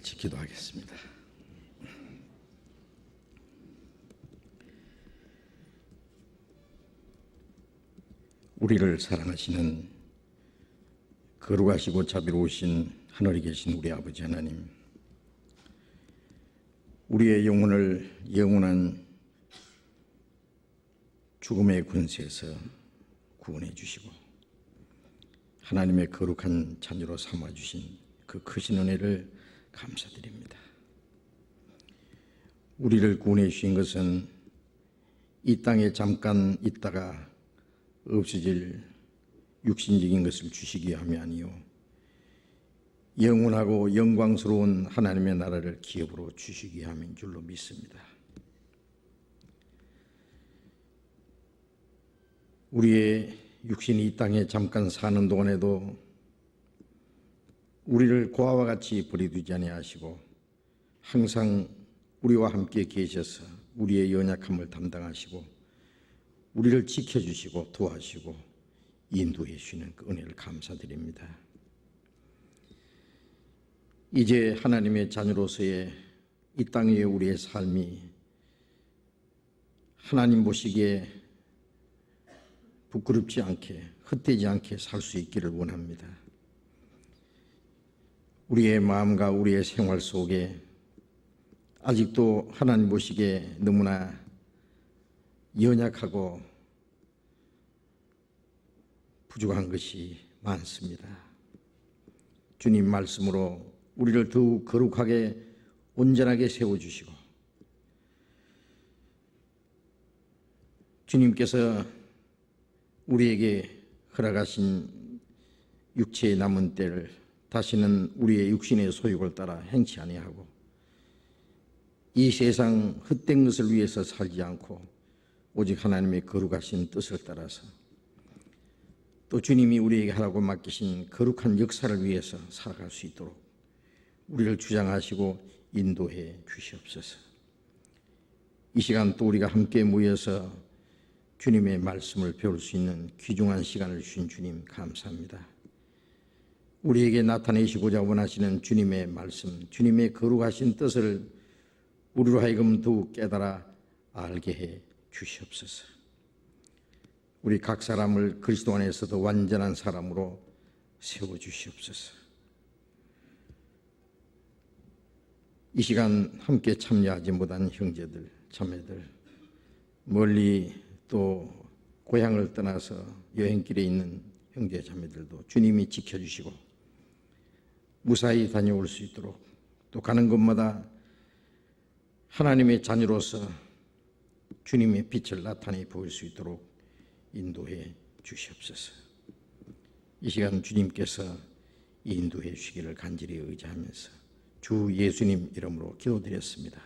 같이 기도하겠습니다. 우리를 사랑하시는 거룩하시고 자비로우신 하늘에 계신 우리 아버지 하나님, 우리의 영혼을 영원한 죽음의 권세에서 구원해 주시고 하나님의 거룩한 자녀로 삼아 주신 그 크신 은혜를 감사드립니다. 우리를 구원해 주신 것은 이 땅에 잠깐 있다가 없어질 육신적인 것을 주시기 위함이 아니요 영원하고 영광스러운 하나님의 나라를 기업으로 주시기 위함인 줄로 믿습니다. 우리의 육신이 이 땅에 잠깐 사는 동안에도 우리를 고아와 같이 버려두지 아니하시고 항상 우리와 함께 계셔서 우리의 연약함을 담당하시고 우리를 지켜주시고 도와주시고 인도해 주시는 그 은혜를 감사드립니다. 이제 하나님의 자녀로서의 이 땅 위의 우리의 삶이 하나님 보시기에 부끄럽지 않게 헛되지 않게 살 수 있기를 원합니다. 우리의 마음과 우리의 생활 속에 아직도 하나님 보시기에 너무나 연약하고 부족한 것이 많습니다. 주님 말씀으로 우리를 더욱 거룩하게 온전하게 세워주시고 주님께서 우리에게 허락하신 육체의 남은 때를 다시는 우리의 육신의 소욕을 따라 행치 아니하고 이 세상 헛된 것을 위해서 살지 않고 오직 하나님의 거룩하신 뜻을 따라서 또 주님이 우리에게 하라고 맡기신 거룩한 역사를 위해서 살아갈 수 있도록 우리를 주장하시고 인도해 주시옵소서. 이 시간 또 우리가 함께 모여서 주님의 말씀을 배울 수 있는 귀중한 시간을 주신 주님 감사합니다. 우리에게 나타내시고자 원하시는 주님의 말씀, 주님의 거룩하신 뜻을 우리로 하여금 더욱 깨달아 알게 해 주시옵소서. 우리 각 사람을 그리스도 안에서도 완전한 사람으로 세워주시옵소서. 이 시간 함께 참여하지 못한 형제들, 자매들, 멀리 또 고향을 떠나서 여행길에 있는 형제 자매들도 주님이 지켜주시고 무사히 다녀올 수 있도록 또 가는 곳마다 하나님의 자녀로서 주님의 빛을 나타내 보일 수 있도록 인도해 주시옵소서. 이 시간 주님께서 인도해 주시기를 간절히 의지하면서 주 예수님 이름으로 기도드렸습니다.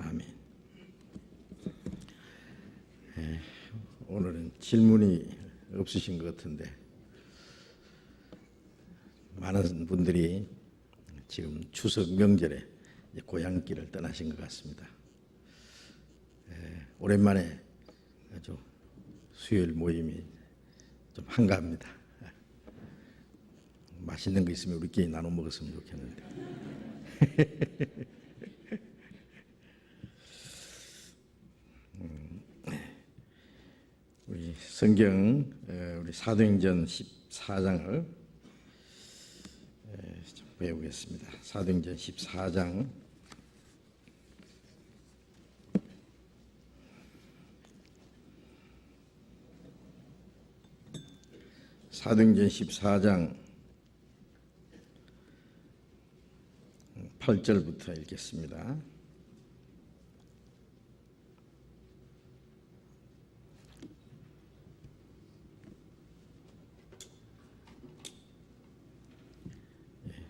아멘. 오늘은 질문이 없으신 것 같은데 많은 분들이 지금 추석 명절에 고향길을 떠나신 것 같습니다. 오랜만에 아주 수요일 모임이 좀 한가합니다. 맛있는 거 있으면 우리끼리 나눠 먹었으면 좋겠는데. 우리 성경 우리 사도행전 14장을 배우겠습니다. 사도행전 14장 사도행전 14장 8절부터 읽겠습니다.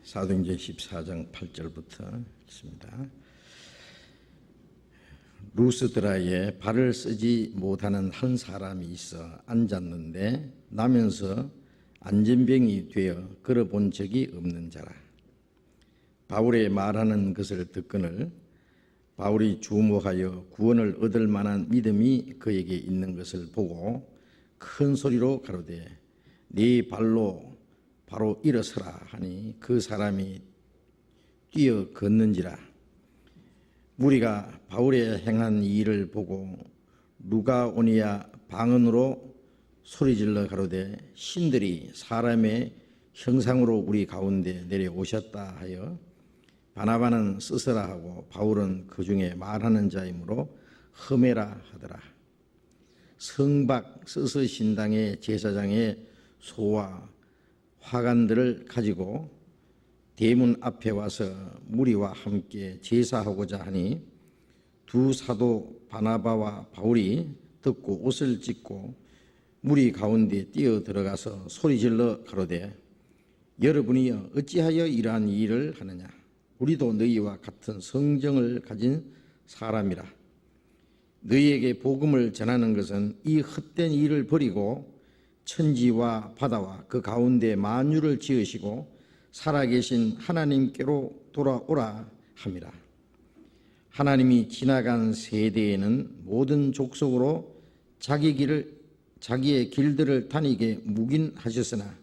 사도행전 14장 8절부터 읽습니다. 루스드라에 발을 쓰지 못하는 한 사람이 있어 앉았는데 나면서 안전병이 되어 걸어본 적이 없는 자라. 바울의 말하는 것을 듣거늘 바울이 주목하여 구원을 얻을 만한 믿음이 그에게 있는 것을 보고 큰 소리로 가로되 네 발로 바로 일어서라 하니 그 사람이 뛰어 걷는지라. 무리가 바울의 행한 이 일을 보고 루가오니아 방언으로 소리질러 가로되 신들이 사람의 형상으로 우리 가운데 내려오셨다 하여 바나바는 쓰서라 하고 바울은 그 중에 말하는 자이므로 흠에라 하더라. 성박 쓰서 신당의 제사장의 소와 화관들을 가지고 대문 앞에 와서 무리와 함께 제사하고자 하니 두 사도 바나바와 바울이 듣고 옷을 찢고 무리 가운데 뛰어 들어가서 소리질러 가로되 여러분이여 어찌하여 이러한 일을 하느냐. 우리도 너희와 같은 성정을 가진 사람이라. 너희에게 복음을 전하는 것은 이 헛된 일을 버리고 천지와 바다와 그 가운데 만유를 지으시고 살아계신 하나님께로 돌아오라 함이라. 하나님이 지나간 세대에는 모든 족속으로 자기의 길들을 다니게 묵인하셨으나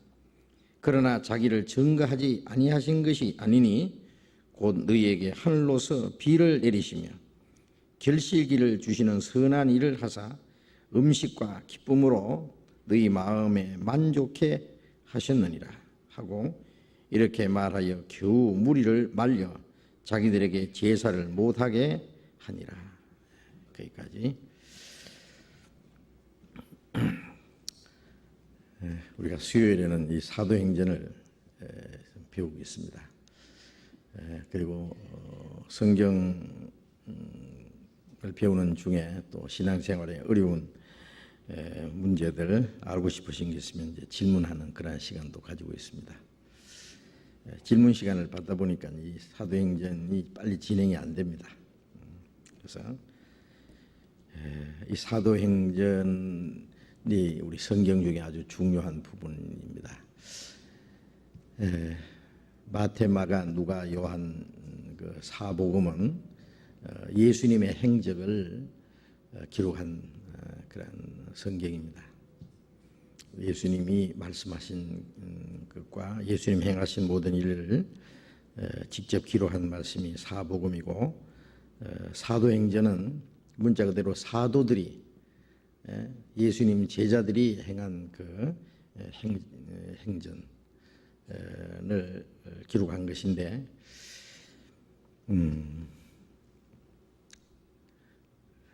그러나 자기를 증거하지 아니하신 것이 아니니 곧 너희에게 하늘로서 비를 내리시며 결실기를 주시는 선한 일을 하사 음식과 기쁨으로 너희 마음에 만족해 하셨느니라 하고 이렇게 말하여 겨우 무리를 말려 자기들에게 제사를 못하게 하니라. 거기까지. 우리가 수요일에는 이 사도행전을 배우겠습니다. 그리고 성경을 배우는 중에 또 신앙생활에 어려운 문제들 알고 싶으신 게 있으면 이제 질문하는 그런 시간도 가지고 있습니다. 질문 시간을 받다 보니까 이 사도행전이 빨리 진행이 안 됩니다. 그래서 이 사도행전이 우리 성경 중에 아주 중요한 부분입니다. 마태, 마가, 누가, 요한 그 사복음은 예수님의 행적을 기록한 그런 성경입니다. 예수님이 말씀하신 것과 예수님 행하신 모든 일을 직접 기록한 말씀이 사복음이고 사도행전은 문자 그대로 사도들이 예수님 제자들이 행한 그 행전을 기록한 것인데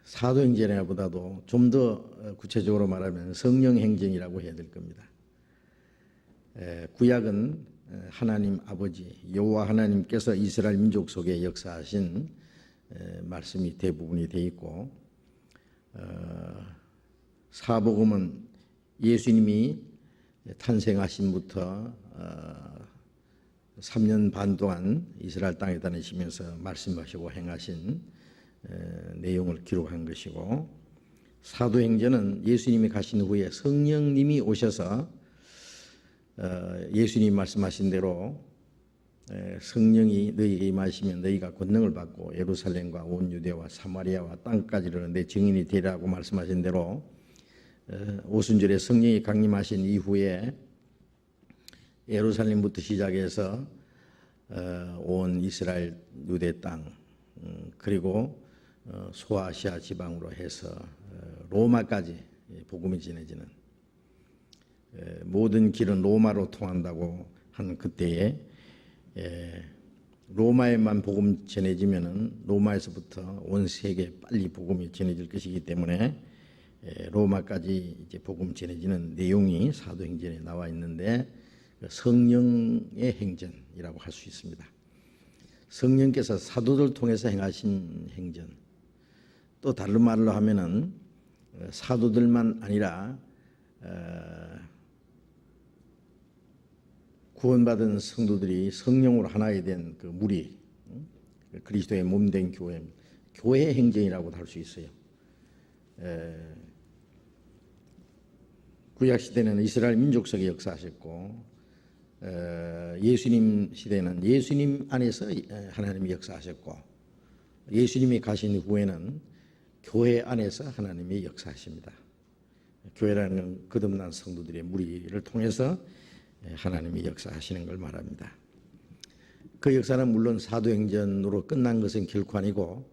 사도행전보다도 좀 더 구체적으로 말하면 성령행전이라고 해야 될 겁니다. 구약은 하나님 아버지 여호와 하나님께서 이스라엘 민족 속에 역사하신 말씀이 대부분이 되어 있고 사복음은 예수님이 탄생하신부터 3년 반 동안 이스라엘 땅에 다니시면서 말씀하시고 행하신 내용을 기록한 것이고 사도행전은 예수님이 가신 후에 성령님이 오셔서 예수님이 말씀하신 대로 성령이 너희에게 임하시면 너희가 권능을 받고 예루살렘과 온 유대와 사마리아와 땅까지를 내 증인이 되리라고 말씀하신 대로 오순절에 성령이 강림하신 이후에 예루살렘부터 시작해서 온 이스라엘 유대 땅 그리고 소아시아 지방으로 해서 로마까지 복음이 전해지는 모든 길은 로마로 통한다고 하는 그때에 로마에만 복음 전해지면은 로마에서부터 온 세계에 빨리 복음이 전해질 것이기 때문에 로마까지 이제 복음 전해지는 내용이 사도행전에 나와 있는데 성령의 행전이라고 할 수 있습니다. 성령께서 사도들 통해서 행하신 행전, 또 다른 말로 하면은 사도들만 아니라 구원받은 성도들이 성령으로 하나가 된 그 무리, 그리스도의 몸된 교회 행전이라고도 할 수 있어요. 구약 시대는 이스라엘 민족 속에 역사하셨고 예수님 시대는 예수님 안에서 하나님이 역사하셨고 예수님이 가신 후에는 교회 안에서 하나님이 역사하십니다. 교회라는 건 거듭난 성도들의 무리를 통해서 하나님이 역사하시는 걸 말합니다. 그 역사는 물론 사도행전으로 끝난 것은 결코 아니고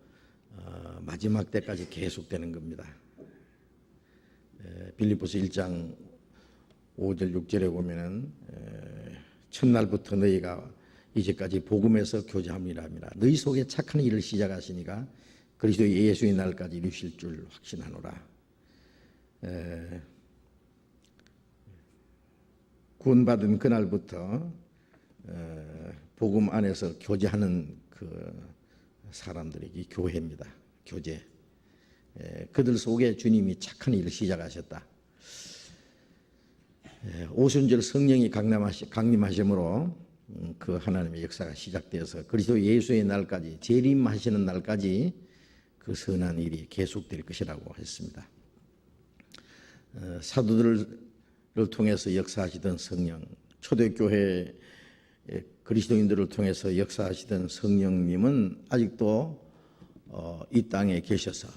마지막 때까지 계속되는 겁니다. 빌립보서 1장 5절 6절에 보면은 첫날부터 너희가 이제까지 복음에서 교제함이라미라. 너희 속에 착한 일을 시작하시니까 그리스도 예수의 날까지 이루실 줄 확신하노라. 구원받은 그날부터 복음 안에서 교제하는 그 사람들이 이 교회입니다. 교제. 그들 속에 주님이 착한 일을 시작하셨다. 오순절 성령이 강림하심으로 그 하나님의 역사가 시작되어서 그리스도 예수의 날까지, 재림하시는 날까지 그 선한 일이 계속될 것이라고 했습니다. 사도들을 통해서 역사하시던 성령, 초대교회 그리스도인들을 통해서 역사하시던 성령님은 아직도 이 땅에 계셔서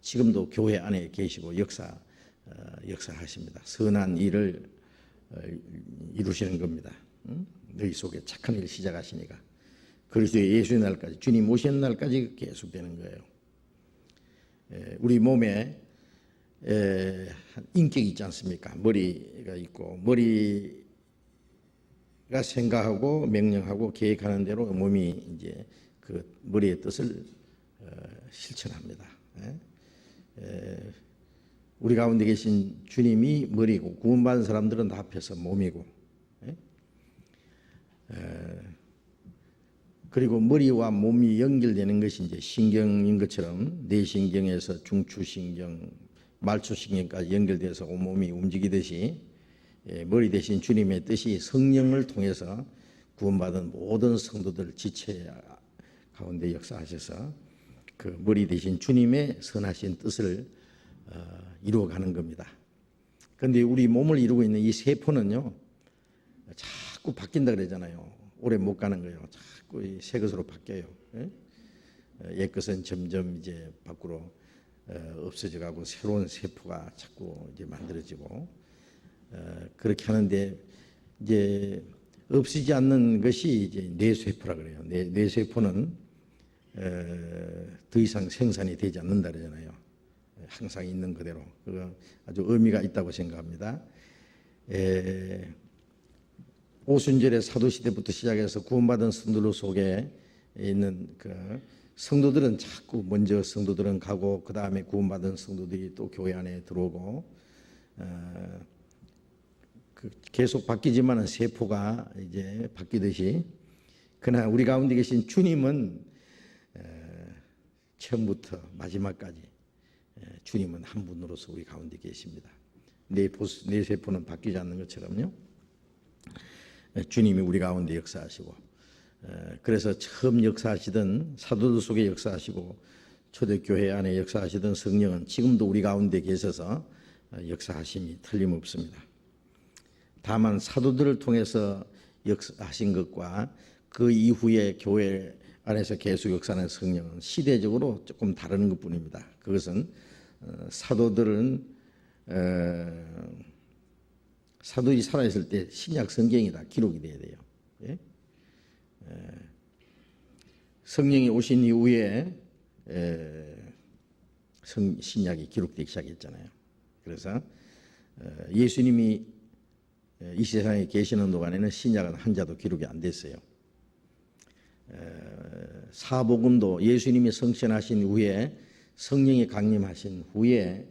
지금도 교회 안에 계시고 역사하십니다. 선한 일을 이루시는 겁니다. 너희 속에 착한 일을 시작하시니까 그리스도의 예수의 날까지, 주님 오시는 날까지 계속되는 거예요. 우리 몸에 인격이 있지 않습니까? 머리가 있고, 머리가 생각하고 명령하고 계획하는 대로 몸이 이제 그 머리의 뜻을 실천합니다. 우리 가운데 계신 주님이 머리고, 구원받은 사람들은 다 합해서 몸이고, 그리고 머리와 몸이 연결되는 것이 이제 신경인 것처럼 뇌신경에서 중추신경, 말초신경까지 연결돼서 온몸이 움직이듯이 머리 대신 주님의 뜻이 성령을 통해서 구원받은 모든 성도들 지체 가운데 역사하셔서 그 머리 대신 주님의 선하신 뜻을 이루어가는 겁니다. 그런데 우리 몸을 이루고 있는 이 세포는요, 자꾸 바뀐다 그러잖아요. 오래 못 가는 거예요. 자꾸 새 것으로 바뀌어요. 옛 것은 점점 이제 밖으로 없어져 가고 새로운 세포가 자꾸 이제 만들어지고 그렇게 하는데 이제 없어지지 않는 것이 이제 뇌세포라 그래요. 뇌세포는 더 이상 생산이 되지 않는다 그러잖아요. 항상 있는 그대로. 그거 아주 의미가 있다고 생각합니다. 오순절의 사도시대부터 시작해서 구원받은 성도들 속에 있는 그 성도들은 자꾸 먼저 성도들은 가고 그 다음에 구원받은 성도들이 또 교회 안에 들어오고 계속 바뀌지만은 세포가 이제 바뀌듯이 그러나 우리 가운데 계신 주님은 처음부터 마지막까지 주님은 한 분으로서 우리 가운데 계십니다. 내 세포는 바뀌지 않는 것처럼요. 주님이 우리 가운데 역사하시고 그래서 처음 역사하시던 사도들 속에 역사하시고 초대교회 안에 역사하시던 성령은 지금도 우리 가운데 계셔서 역사하심이 틀림없습니다. 다만 사도들을 통해서 역사하신 것과 그 이후에 교회 안에서 계속 역사하는 성령은 시대적으로 조금 다른 것뿐입니다. 그것은 사도들이 살아있을 때 신약 성경이 다 기록이 돼야 돼요. 예? 성령이 오신 이후에 신약이 기록되기 시작했잖아요. 그래서 예수님이 이 세상에 계시는 동안에는 신약은 한 자도 기록이 안 됐어요. 사복음도 예수님이 성천하신 후에 성령이 강림하신 후에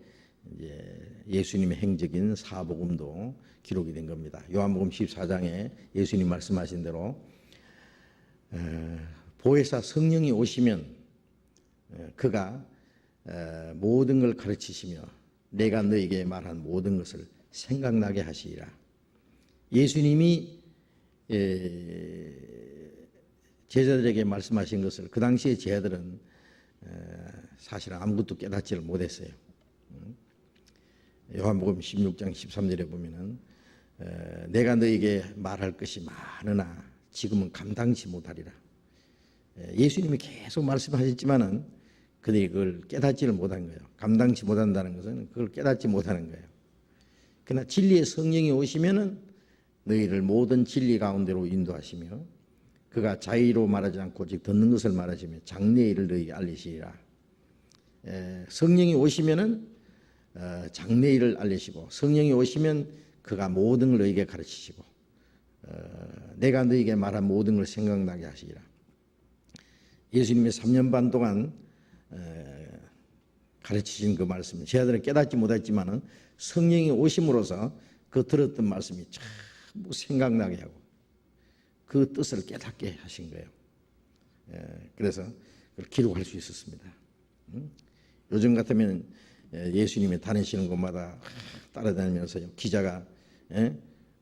이제 예수님의 행적인 사복음도 기록이 된 겁니다. 요한복음 14장에 예수님 말씀하신 대로 보혜사 성령이 오시면 그가 모든 걸 가르치시며 내가 너에게 말한 모든 것을 생각나게 하시리라. 예수님이 제자들에게 말씀하신 것을 그 당시에 제자들은 사실은 아무것도 깨닫지를 못했어요. 요한복음 16장 13절에 보면은 내가 너에게 말할 것이 많으나 지금은 감당치 못하리라. 예수님이 계속 말씀하셨지만은 그들이 그걸 깨닫지를 못한 거예요. 감당치 못한다는 것은 그걸 깨닫지 못하는 거예요. 그러나 진리의 성령이 오시면은 너희를 모든 진리 가운데로 인도하시며 그가 자의로 말하지 않고 즉 듣는 것을 말하시며 장래일을 너희에게 알리시리라. 성령이 오시면은 장래일을 알리시고, 성령이 오시면 그가 모든 걸 너희에게 가르치시고, 내가 너희에게 말한 모든 걸 생각나게 하시리라. 예수님이 3년 반 동안 가르치신 그 말씀, 제 아들은 깨닫지 못했지만은 성령이 오심으로써 그 들었던 말씀이 전부 생각나게 하고 그 뜻을 깨닫게 하신 거예요. 그래서 그걸 기록할 수 있었습니다. 요즘 같으면 예수님이 다니시는 곳마다 따라다니면서 기자가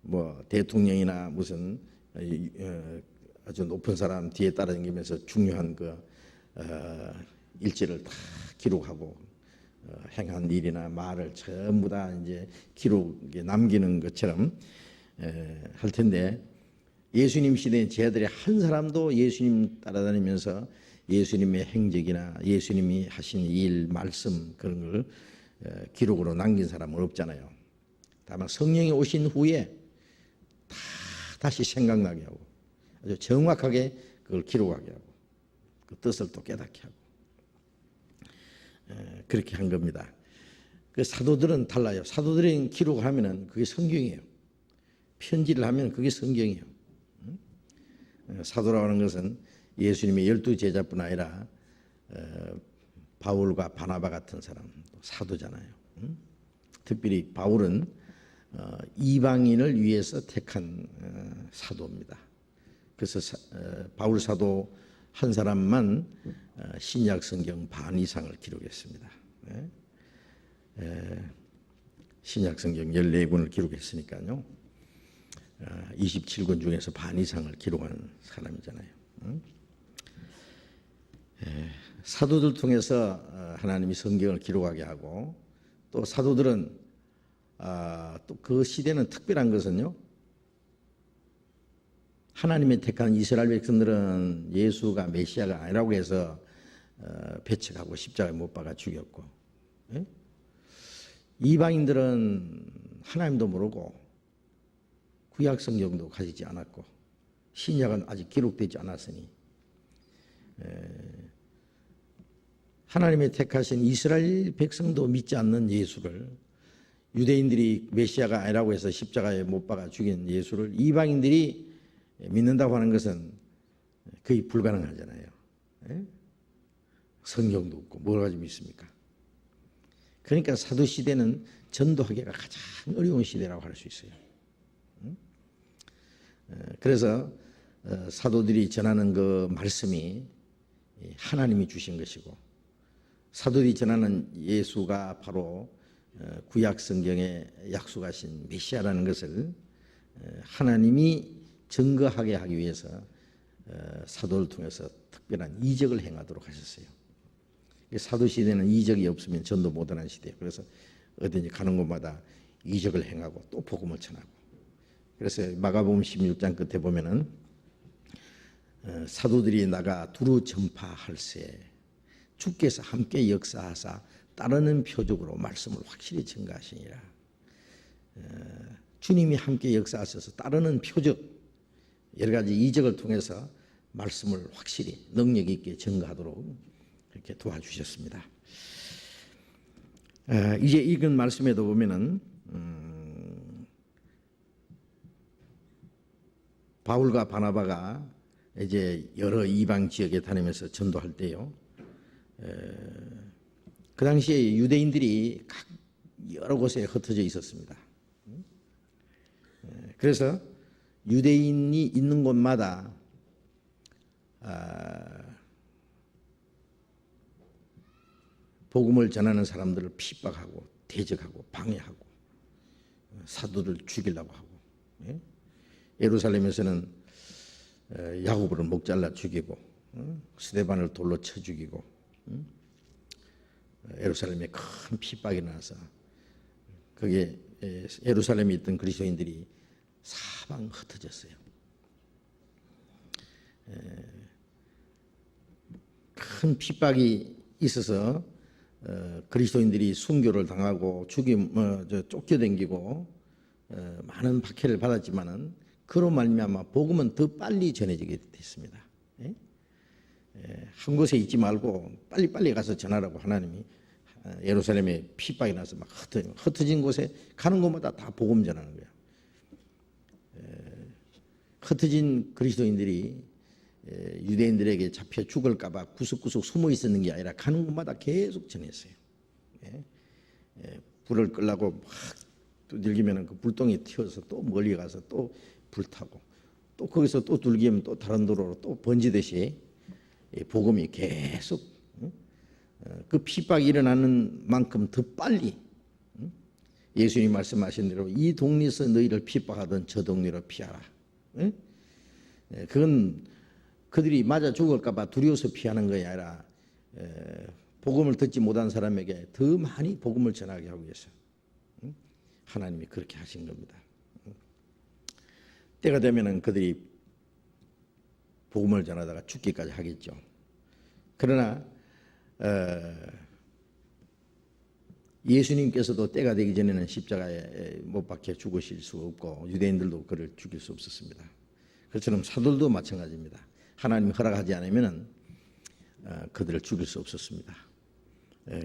뭐 대통령이나 무슨 아주 높은 사람 뒤에 따라다니면서 중요한 그 일지를 다 기록하고 행한 일이나 말을 전부 다 이제 기록에 남기는 것처럼 할 텐데, 예수님 시대의 제자들이 한 사람도 예수님 따라다니면서 예수님의 행적이나 예수님이 하신 일, 말씀 그런 걸 기록으로 남긴 사람은 없잖아요. 다만 성령이 오신 후에 다 다시 생각나게 하고 아주 정확하게 그걸 기록하게 하고 그 뜻을 또 깨닫게 하고 그렇게 한 겁니다. 그 사도들은 달라요. 사도들이 기록을 하면은 그게 성경이에요. 편지를 하면 그게 성경이에요. 사도라고 하는 것은 예수님의 12 제자뿐 아니라 바울과 바나바 같은 사람 사도잖아요. 특별히 바울은 이방인을 위해서 택한 사도입니다. 그래서 바울 사도 한 사람만 신약 성경 반 이상을 기록했습니다. 신약 성경 14권을 기록했으니까요. 27권 중에서 반 이상을 기록한 사람이잖아요. 사도들 통해서 하나님이 성경을 기록하게 하고, 또 사도들은 또 그 시대는 특별한 것은요, 하나님의 택한 이스라엘 백성들은 예수가 메시아가 아니라고 해서 배척하고 십자가에 못 박아 죽였고, 이방인들은 하나님도 모르고 구약 성경도 가지지 않았고 신약은 아직 기록되지 않았으니 하나님의 택하신 이스라엘 백성도 믿지 않는 예수를, 유대인들이 메시아가 아니라고 해서 십자가에 못 박아 죽인 예수를 이방인들이 믿는다고 하는 것은 거의 불가능하잖아요. 성경도 없고 뭘 가지고 믿습니까? 그러니까 사도 시대는 전도하기가 가장 어려운 시대라고 할 수 있어요. 그래서 사도들이 전하는 그 말씀이 하나님이 주신 것이고, 사도들이 전하는 예수가 바로 구약 성경에 약속하신 메시아라는 것을 하나님이 증거하게 하기 위해서 사도를 통해서 특별한 이적을 행하도록 하셨어요. 사도 시대는 이적이 없으면 전도 못하는 시대예요. 그래서 어디든지 가는 곳마다 이적을 행하고 또 복음을 전하고. 그래서 마가복음 16장 끝에 보면은 사도들이 나가 두루 전파할세 주께서 함께 역사하사 따르는 표적으로 말씀을 확실히 증거하시니라. 주님이 함께 역사하셔서 따르는 표적, 여러 가지 이적을 통해서 말씀을 확실히 능력 있게 증거하도록 그렇게 도와주셨습니다. 이제 읽은 말씀에도 보면은 바울과 바나바가 이제 여러 이방 지역에 다니면서 전도할 때요, 그 당시에 유대인들이 각 여러 곳에 흩어져 있었습니다. 그래서 유대인이 있는 곳마다 복음을 전하는 사람들을 핍박하고 대적하고 방해하고 사도를 죽이려고 하고, 예루살렘에서는 야고보를 목 잘라 죽이고 스데반을 돌로 쳐 죽이고, 예루살렘에 큰 핍박이 나서 거기에 예루살렘에 있던 그리스도인들이 사방 흩어졌어요. 큰 핍박이 있어서 그리스도인들이 순교를 당하고 쫓겨다니고 많은 박해를 받았지만은 그로 말미암아 복음은 더 빨리 전해지게 됐습니다. 예? 한 곳에 있지 말고 빨리빨리 가서 전하라고 하나님이 예루살렘에 핍박이 나서 막 흩어진 곳에 가는 곳마다 다 복음 전하는 거예요. 흩어진 그리스도인들이 유대인들에게 잡혀 죽을까 봐 구석구석 숨어 있었는 게 아니라 가는 곳마다 계속 전했어요. 불을 끌려고 막 두들기면 그 불똥이 튀어서 또 멀리 가서 또 불타고 또 거기서 또 들기면 또 다른 도로로 또 번지듯이 복음이 계속 그 핍박이 일어나는 만큼 더 빨리 예수님 말씀하신 대로 이 동네에서 너희를 핍박하던 저 동네로 피하라. 그건 그들이 맞아 죽을까 봐 두려워서 피하는 것이 아니라 복음을 듣지 못한 사람에게 더 많이 복음을 전하게 하기 위해서 하나님이 그렇게 하신 겁니다. 때가 되면은 그들이 복음을 전하다가 죽기까지 하겠죠. 그러나 예수님께서도 때가 되기 전에는 십자가에 못 박혀 죽으실 수 없고 유대인들도 그를 죽일 수 없었습니다. 그처럼 사도들도 마찬가지입니다. 하나님이 허락하지 않으면 그들을 죽일 수 없었습니다.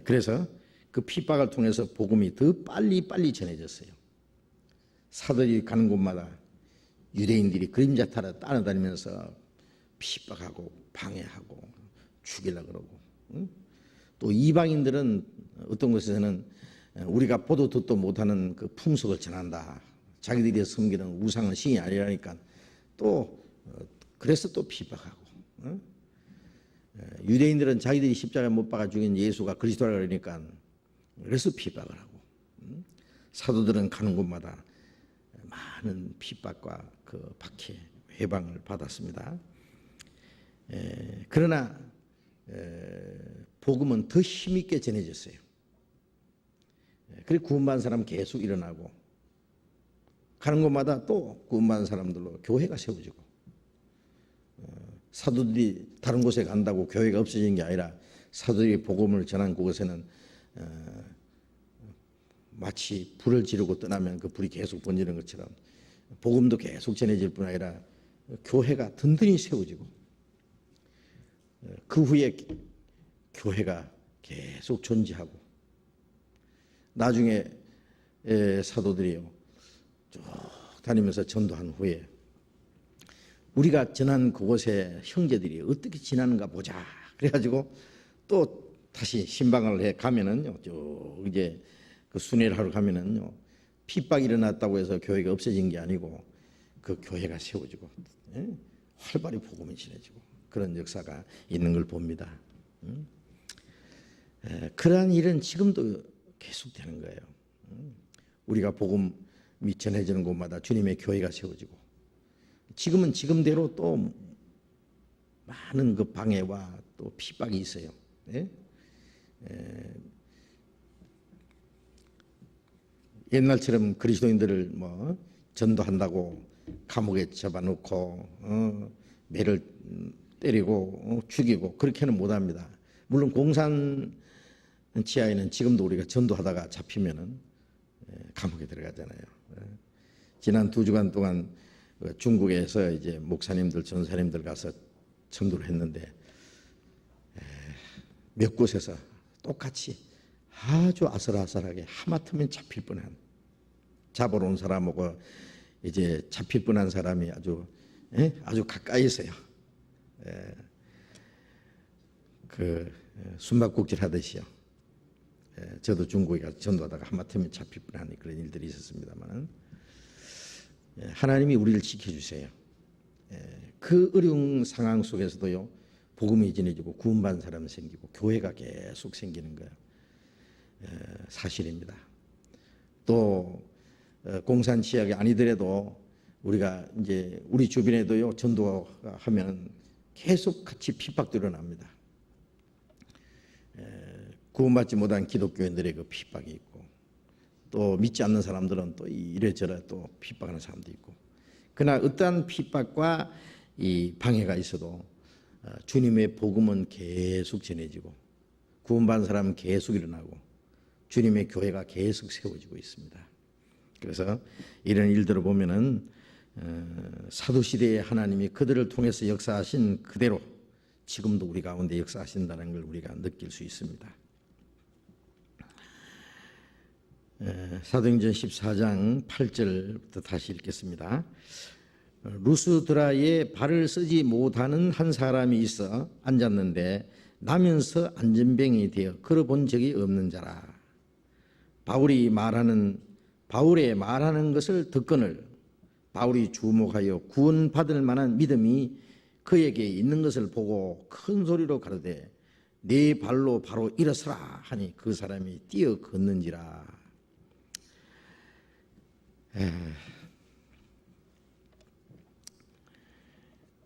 그래서 그 핍박을 통해서 복음이 더 빨리 전해졌어요. 사도들이 가는 곳마다 유대인들이 그림자 타러 따라다니면서 핍박하고 방해하고 죽이려고 그러고 또 이방인들은 어떤 곳에서는 우리가 보도 듣도 못하는 그 풍속을 전한다. 자기들이 섬기는 우상은 신이 아니라니까 또 그래서 또 핍박하고 유대인들은 자기들이 십자가에 못 박아 죽인 예수가 그리스도라 그러니까 그래서 핍박을 하고 사도들은 가는 곳마다 많은 핍박과 그 박해 회방을 받았습니다. 그러나 복음은 더 힘있게 전해졌어요. 그리고 구원받은 사람 계속 일어나고 가는 곳마다 또 구원받은 사람들로 교회가 세워지고 사도들이 다른 곳에 간다고 교회가 없어진 게 아니라 사도들이 복음을 전한 그곳에는 마치 불을 지르고 떠나면 그 불이 계속 번지는 것처럼 복음도 계속 전해질 뿐 아니라 교회가 든든히 세워지고 그 후에 교회가 계속 존재하고 나중에 사도들이요 쭉 다니면서 전도한 후에 우리가 전한 그곳에 형제들이 어떻게 지나는가 보자 그래가지고 또 다시 신방을 해 가면은요 쭉 이제 그 순회를 하러 가면은요 핍박이 일어났다고 해서 교회가 없어진 게 아니고 그 교회가 세워지고 활발히 복음이 전해지고 그런 역사가 있는 걸 봅니다. 그러한 일은 지금도 계속되는 거예요. 우리가 복음이 전해지는 곳마다 주님의 교회가 세워지고 지금은 지금대로 또 많은 그 방해와 또 핍박이 있어요. 옛날처럼 그리스도인들을 뭐 전도한다고 감옥에 잡아놓고 매를 때리고 죽이고 그렇게는 못합니다. 물론 공산 치하에는 지금도 우리가 전도하다가 잡히면은 감옥에 들어가잖아요. 지난 2주간 동안 중국에서 이제 목사님들 전사님들 가서 전도를 했는데 몇 곳에서 똑같이 아주 아슬아슬하게 하마터면 잡힐 뻔한 잡으러 온 사람하고 이제 잡힐 뻔한 사람이 아주 가까이 있어요. 그 숨바꼭질 하듯이요. 저도 중국에 가서 전도하다가 하마터면 잡힐 뻔한 그런 일들이 있었습니다만 하나님이 우리를 지켜주세요. 그 어려운 상황 속에서도요 복음이 전해지고 구원받은 사람이 생기고 교회가 계속 생기는 거예요. 사실입니다. 또 공산 지역이 아니더라도 우리가 이제 우리 주변에도요 전도하면 계속 같이 핍박도 일어납니다. 구원받지 못한 기독교인들의 그 핍박이 있고 또 믿지 않는 사람들은 또 이래저래 또 핍박하는 사람도 있고 그러나 어떠한 핍박과 이 방해가 있어도 주님의 복음은 계속 전해지고 구원받은 사람은 계속 일어나고 주님의 교회가 계속 세워지고 있습니다. 그래서 이런 일들을 보면은 사도시대의 하나님이 그들을 통해서 역사하신 그대로 지금도 우리 가운데 역사하신다는 걸 우리가 느낄 수 있습니다. 사도행전 14장 8절부터 다시 읽겠습니다. 루스드라에 발을 쓰지 못하는 한 사람이 있어 앉았는데 나면서 안전병이 되어 걸어본 적이 없는 자라. 바울의 말하는 것을 듣거늘 바울이 주목하여 구원받을 만한 믿음이 그에게 있는 것을 보고 큰 소리로 가로되 네 발로 바로 일어서라 하니 그 사람이 뛰어 걷는지라.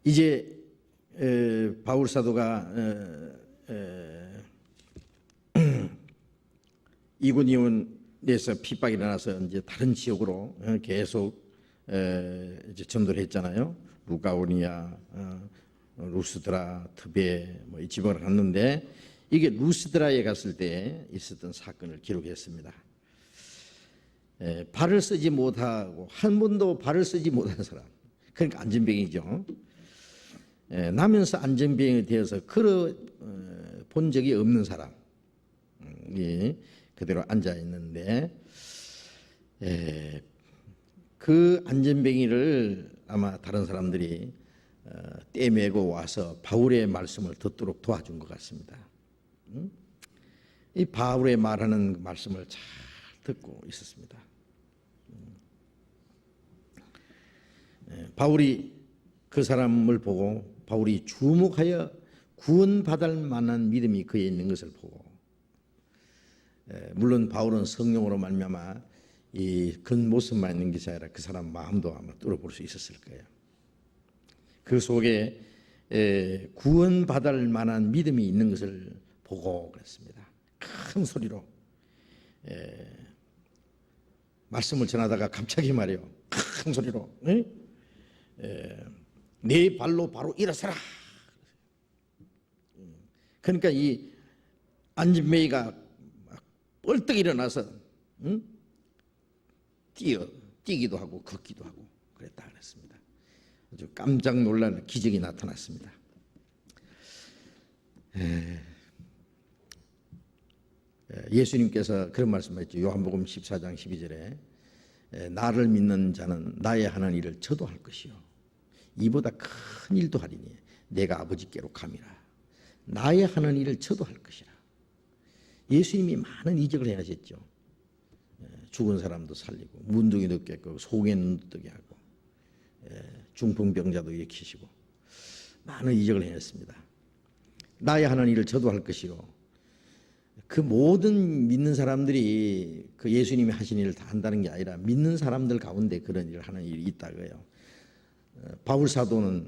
이제 바울 사도가 이고니온에서 핍박이 일어나서 이제 다른 지역으로 계속 이제 전도를 했잖아요. 루가오니아, 루스드라, 드베 이 지방을 갔는데 이게 루스드라에 갔을 때 있었던 사건을 기록했습니다. 발을 쓰지 못하고 한 번도 발을 쓰지 못한 사람, 그러니까 안전병이죠. 나면서 안전병이 되어서 걸어 본 적이 없는 사람이 그대로 앉아 있는데 그 안전병이를 아마 다른 사람들이 떼매고 와서 바울의 말씀을 듣도록 도와준 것 같습니다. 이 바울의 말하는 말씀을 잘 듣고 있었습니다. 바울이 그 사람을 보고 바울이 주목하여 구원받을 만한 믿음이 그에 있는 것을 보고 물론 바울은 성령으로 말미암아 이 겉모습만 있는 것이 아니라 그 사람 마음도 아마 뚫어볼 수 있었을 거예요. 그 속에 구원받을 만한 믿음이 있는 것을 보고 그랬습니다. 큰 소리로 말씀을 전하다가 갑자기 말이요 큰 소리로 네 발로 바로 일어서라. 그러니까 이 안진메이가 뻘떡 일어나서 뛰기도 하고 걷기도 하고 그랬다 그랬습니다. 아주 깜짝 놀라는 기적이 나타났습니다. 예수님께서 그런 말씀하셨죠. 요한복음 14장 12절에 나를 믿는 자는 나의 하는 일을 저도 할 것이요 이보다 큰 일도 하리니 내가 아버지께로 감이라. 나의 하는 일을 저도 할 것이라. 예수님이 많은 이적을 행하셨죠. 죽은 사람도 살리고 문둥이도 깼고 속에 눈도 뜨게 하고 중풍병자도 일으키시고 많은 이적을 행했습니다. 나의 하는 일을 저도 할 것이요 그 모든 믿는 사람들이 그 예수님이 하신 일을 다 한다는 게 아니라 믿는 사람들 가운데 그런 일을 하는 일이 있다고요. 바울 사도는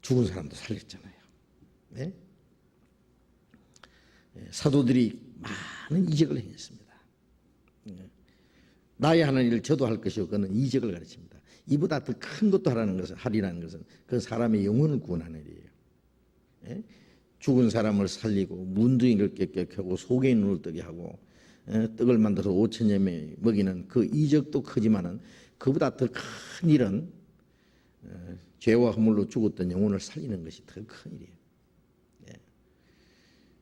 죽은 사람도 살렸잖아요. 네? 사도들이 많은 이적을 행했습니다. 나의 하는 일을 저도 할 것이요 그는 이적을 가르칩니다. 이보다 더 큰 것도 하리라는 것은 그 사람의 영혼을 구원하는 일이에요. 죽은 사람을 살리고 문둥이를 깨끗하고 속에 눈을 뜨게 하고 떡을 만들어서 5천여 명에 먹이는 그 이적도 크지만은 그보다 더 큰 일은 죄와 허물로 죽었던 영혼을 살리는 것이 더 큰 일이에요.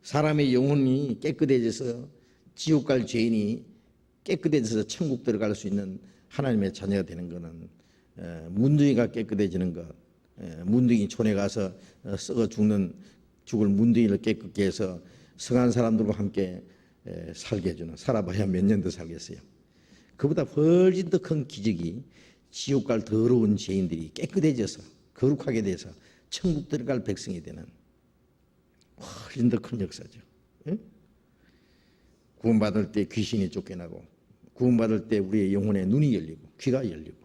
사람의 영혼이 깨끗해져서 지옥 갈 죄인이 깨끗해져서 천국 들어갈 수 있는 하나님의 자녀가 되는 것은 문둥이가 깨끗해지는 것, 문둥이 촌에 가서 썩어 죽을 문둥이를 깨끗게 해서 성한 사람들과 함께 살게 해주는, 살아봐야 몇 년 더 살겠어요. 그보다 훨씬 더 큰 기적이 지옥 갈 더러운 죄인들이 깨끗해져서 거룩하게 돼서 천국 들어갈 백성이 되는 훨씬 더 큰 역사죠. 구원받을 때 귀신이 쫓겨나고 구원받을 때 우리의 영혼의 눈이 열리고 귀가 열리고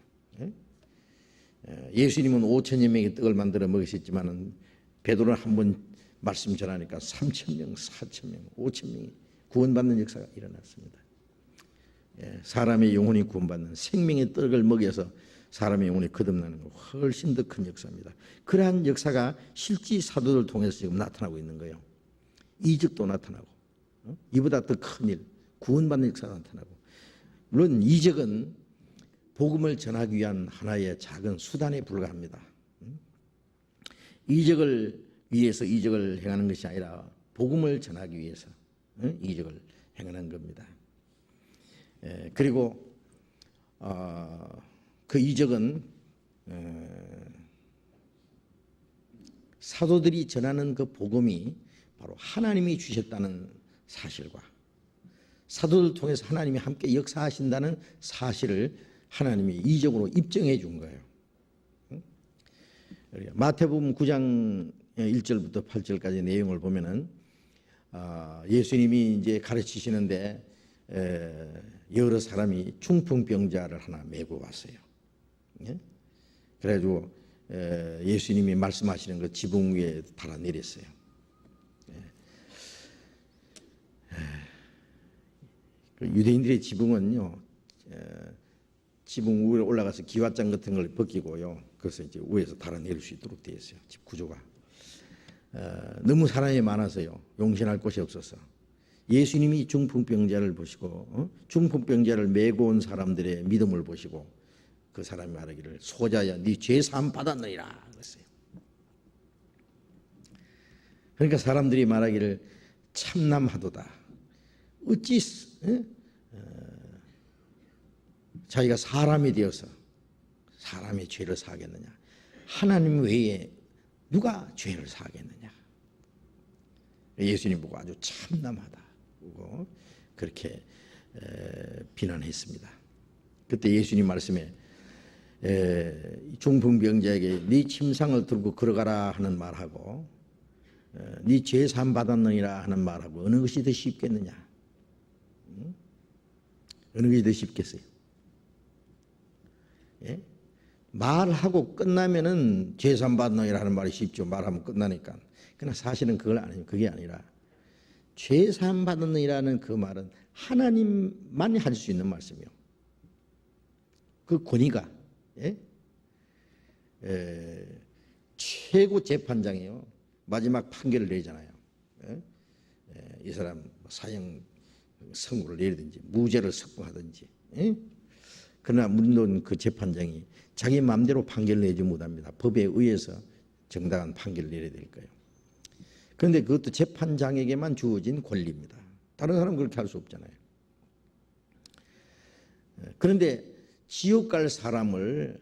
예수님은 5천여 명의 떡을 만들어 먹으셨지만은 베드로는 한 번 말씀 전하니까 3,000명, 4,000명, 5,000명이 구원받는 역사가 일어났습니다. 사람의 영혼이 구원받는 생명의 떡을 먹여서 사람의 영혼이 거듭나는 거 훨씬 더 큰 역사입니다. 그러한 역사가 실제 사도들 통해서 지금 나타나고 있는 거예요. 이적도 나타나고 이보다 더 큰 일, 구원받는 역사가 나타나고 물론 이적은 복음을 전하기 위한 하나의 작은 수단에 불과합니다. 이적을 위해서 이적을 행하는 것이 아니라 복음을 전하기 위해서 이적을 행하는 겁니다. 그리고 그 이적은 사도들이 전하는 그 복음이 바로 하나님이 주셨다는 사실과 사도들 통해서 하나님이 함께 역사하신다는 사실을 하나님이 이적으로 입증해 준 거예요. 마태복음 9장 1절부터 8절까지 내용을 보면은 예수님이 이제 가르치시는데 여러 사람이 중풍병자를 하나 메고 왔어요. 그래가지고 예수님이 말씀하시는 그 지붕 위에 달아 내렸어요. 유대인들의 지붕은요, 지붕 위에 올라가서 기와장 같은 걸 벗기고요, 그래서 이제 위에서 달아 내릴 수 있도록 되어 있어요. 집 구조가 너무 사람이 많아서요, 용신할 곳이 없어서 예수님이 중풍병자를 보시고 중풍병자를 메고 온 사람들의 믿음을 보시고 그 사람이 말하기를 소자야 네 죄 사함 받았느니라 그랬어요. 그러니까 사람들이 말하기를 참남하도다. 어찌 자기가 사람이 되어서 사람의 죄를 사하겠느냐. 하나님 외에 누가 죄를 사하겠느냐. 예수님 보고 아주 참남하다 그렇게 비난했습니다. 그때 예수님 말씀에 중풍병자에게 네 침상을 들고 걸어가라 하는 말하고 네 죄 사함 받았느니라 하는 말하고 어느 것이 더 쉽겠느냐. 어느 것이 더 쉽겠어요? 예? 말하고 끝나면은 죄 사함 받느니라 하는 말이 쉽죠. 말하면 끝나니까. 그러나 사실은 그걸 아니에요. 그게 아니라 죄 사함 받느니라는 그 말은 하나님만이 할 수 있는 말씀이요. 그 권위가 최고 재판장이요. 마지막 판결을 내잖아요. 이 사람 사형 선고를 내리든지 무죄를 석방하든지. 그러나 물론 그 재판장이 자기 마음대로 판결을 내지 못합니다. 법에 의해서 정당한 판결을 내려야 될 거예요. 그런데 그것도 재판장에게만 주어진 권리입니다. 다른 사람은 그렇게 할 수 없잖아요. 그런데 지옥 갈 사람을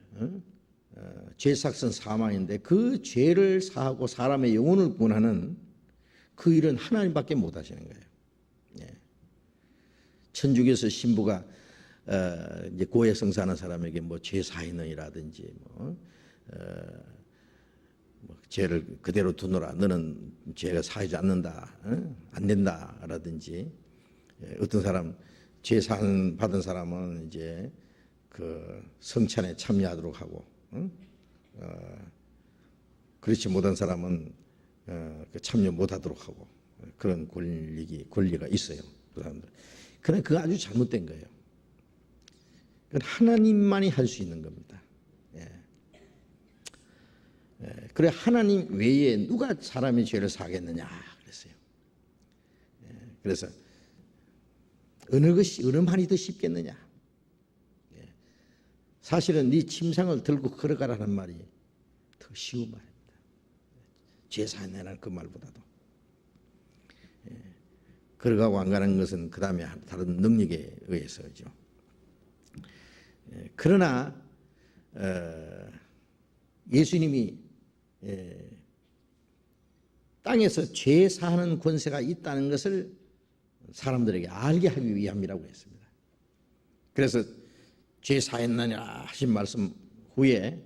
죄삭선 사망인데 그 죄를 사하고 사람의 영혼을 구원하는 그 일은 하나님밖에 못 하시는 거예요. 천주교에서 신부가 이제 고해 성사하는 사람에게 뭐 죄 사했느니라든지 죄를 그대로 두노라. 너는 죄가 사하지 않는다. 안 된다라든지 어떤 사람 죄 산 받은 사람은 이제 그 성찬에 참여하도록 하고 그렇지 못한 사람은 참여 못하도록 하고 그런 권리가 있어요. 그 사람들. 그러나 그거 아주 잘못된 거예요. 그건 하나님만이 할 수 있는 겁니다. 그래 하나님 외에 누가 사람의 죄를 사하겠느냐 그랬어요. 그래서 어느 말이 더 쉽겠느냐. 사실은 네 침상을 들고 걸어가라는 말이 더 쉬운 말입니다. 죄 사하냐는 그 말보다도. 걸어가고 안 가는 것은 그 다음에 다른 능력에 의해서죠. 그러나 예수님이 땅에서 죄 사하는 권세가 있다는 것을 사람들에게 알게 하기 위함이라고 했습니다. 그래서 죄 사했느냐 하신 말씀 후에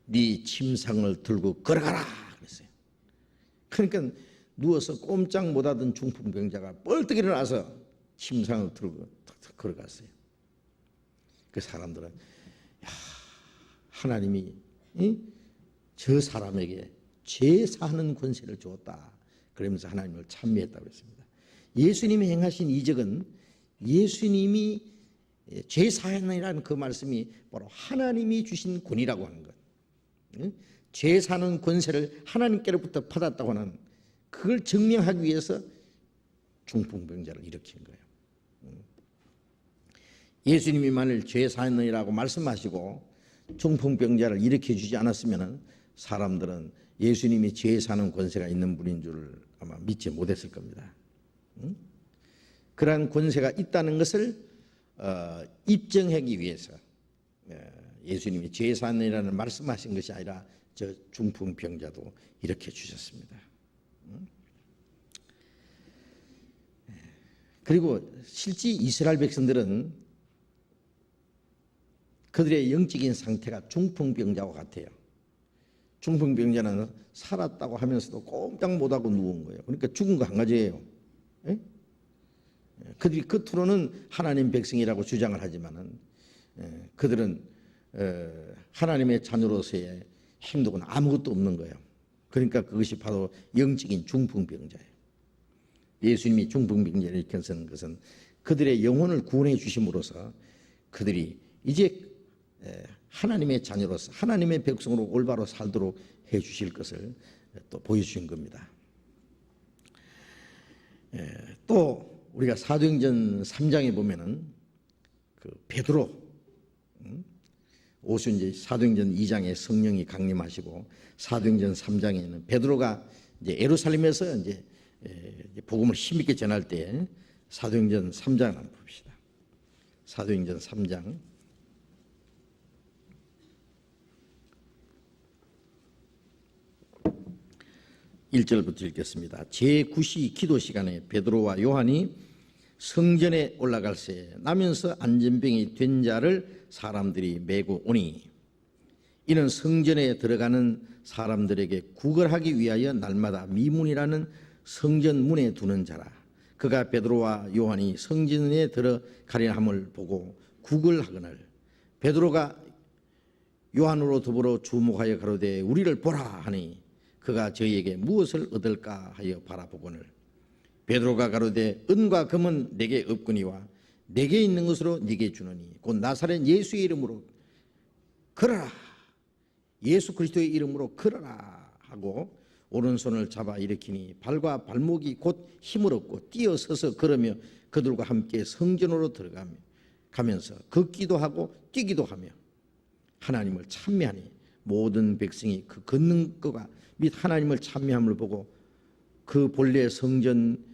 네 침상을 들고 걸어가라 그랬어요. 그러니까 누워서 꼼짝 못하던 중풍병자가 뻘떡 일어나서 침상을 들고 탁탁 걸어갔어요. 그 사람들은 야, 하나님이 저 사람에게 죄 사하는 권세를 주었다. 그러면서 하나님을 찬미했다고 했습니다. 예수님이 행하신 이적은 예수님이 죄 사하느니라는 그 말씀이 바로 하나님이 주신 권위라고 하는 것. 죄 사는 권세를 하나님께로부터 받았다고 하는 그걸 증명하기 위해서 중풍병자를 일으킨 거예요. 예수님이 만일 죄 사했느니라고 말씀하시고 중풍병자를 일으켜 주지 않았으면 사람들은 예수님이 죄 사는 권세가 있는 분인 줄 아마 믿지 못했을 겁니다. 그러한 권세가 있다는 것을 입증하기 위해서 예수님이 죄 사했느니라는 말씀하신 것이 아니라 저 중풍병자도 일으켜 주셨습니다. 그리고 실제 이스라엘 백성들은 그들의 영적인 상태가 중풍병자와 같아요. 중풍병자는 살았다고 하면서도 꼼짝 못하고 누운 거예요. 그러니까 죽은 거 한 가지예요. 예? 그들이 겉으로는 하나님 백성이라고 주장을 하지만은 그들은 하나님의 자녀로서의 행동은 아무것도 없는 거예요. 그러니까 그것이 바로 영적인 중풍병자예요. 예수님이 중풍병자를 일으키는 것은 그들의 영혼을 구원해 주심으로써 그들이 이제 하나님의 자녀로서 하나님의 백성으로 올바로 살도록 해 주실 것을 또 보여주신 겁니다. 또 우리가 사도행전 3장에 보면은 그 베드로 오수 이제 사도행전 2장에 성령이 강림하시고 사도행전 3장에는 베드로가 이제 예루살렘에서 이제 복음을 힘있게 전할 때 사도행전 3장 한번 봅시다. 사도행전 3장 1절부터 읽겠습니다. 제9시 기도 시간에 베드로와 요한이 성전에 올라갈새 나면서 안전병이 된 자를 사람들이 메고 오니 이는 성전에 들어가는 사람들에게 구걸하기 위하여 날마다 미문이라는 성전 문에 두는 자라. 그가 베드로와 요한이 성전에 들어가려 함을 보고 구걸하거늘 베드로가 요한으로 더불어 주목하여 가로되 우리를 보라 하니 그가 저희에게 무엇을 얻을까 하여 바라보거늘 베드로가 가로되 은과 금은 내게 없거니와 내게 있는 것으로 네게 주노니 곧 나사렛 예수의 이름으로 걸어라. 예수 그리스도의 이름으로 걸어라 하고 오른손을 잡아 일으키니 발과 발목이 곧 힘을 얻고 뛰어서서 걸으며 그들과 함께 성전으로 들어가면서 걷기도 하고 뛰기도 하며 하나님을 찬미하니 모든 백성이 그 걷는 것과 및 하나님을 찬미함을 보고 그 본래 성전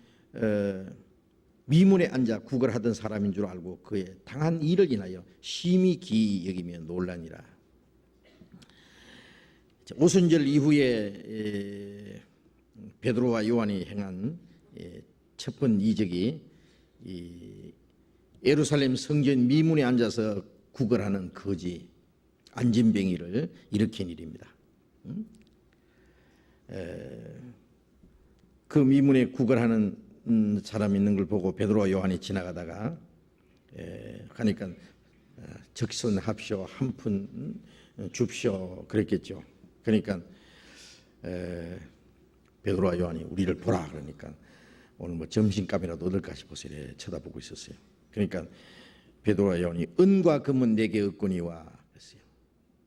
미문에 앉아 구걸하던 사람인 줄 알고 그의 당한 일을 인하여 심히 기이 여기며 놀라니라. 오순절 이후에 베드로와 요한이 행한 첫 번 이적이 예루살렘 성전 미문에 앉아서 구걸하는 거지 안진뱅이를 일으킨 일입니다. 그 미문에 구걸하는 사람이 있는 걸 보고 베드로와 요한이 지나가다가 하니까 적선합시오 한 푼 줍시오 그랬겠죠. 그러니까 베드로와 요한이 우리를 보라 그러니까 오늘 뭐 점심값이라도 얻을까 싶어서 이렇게 쳐다보고 있었어요. 그러니까 베드로와 요한이 은과 금은 내게 없거니와 그랬어요.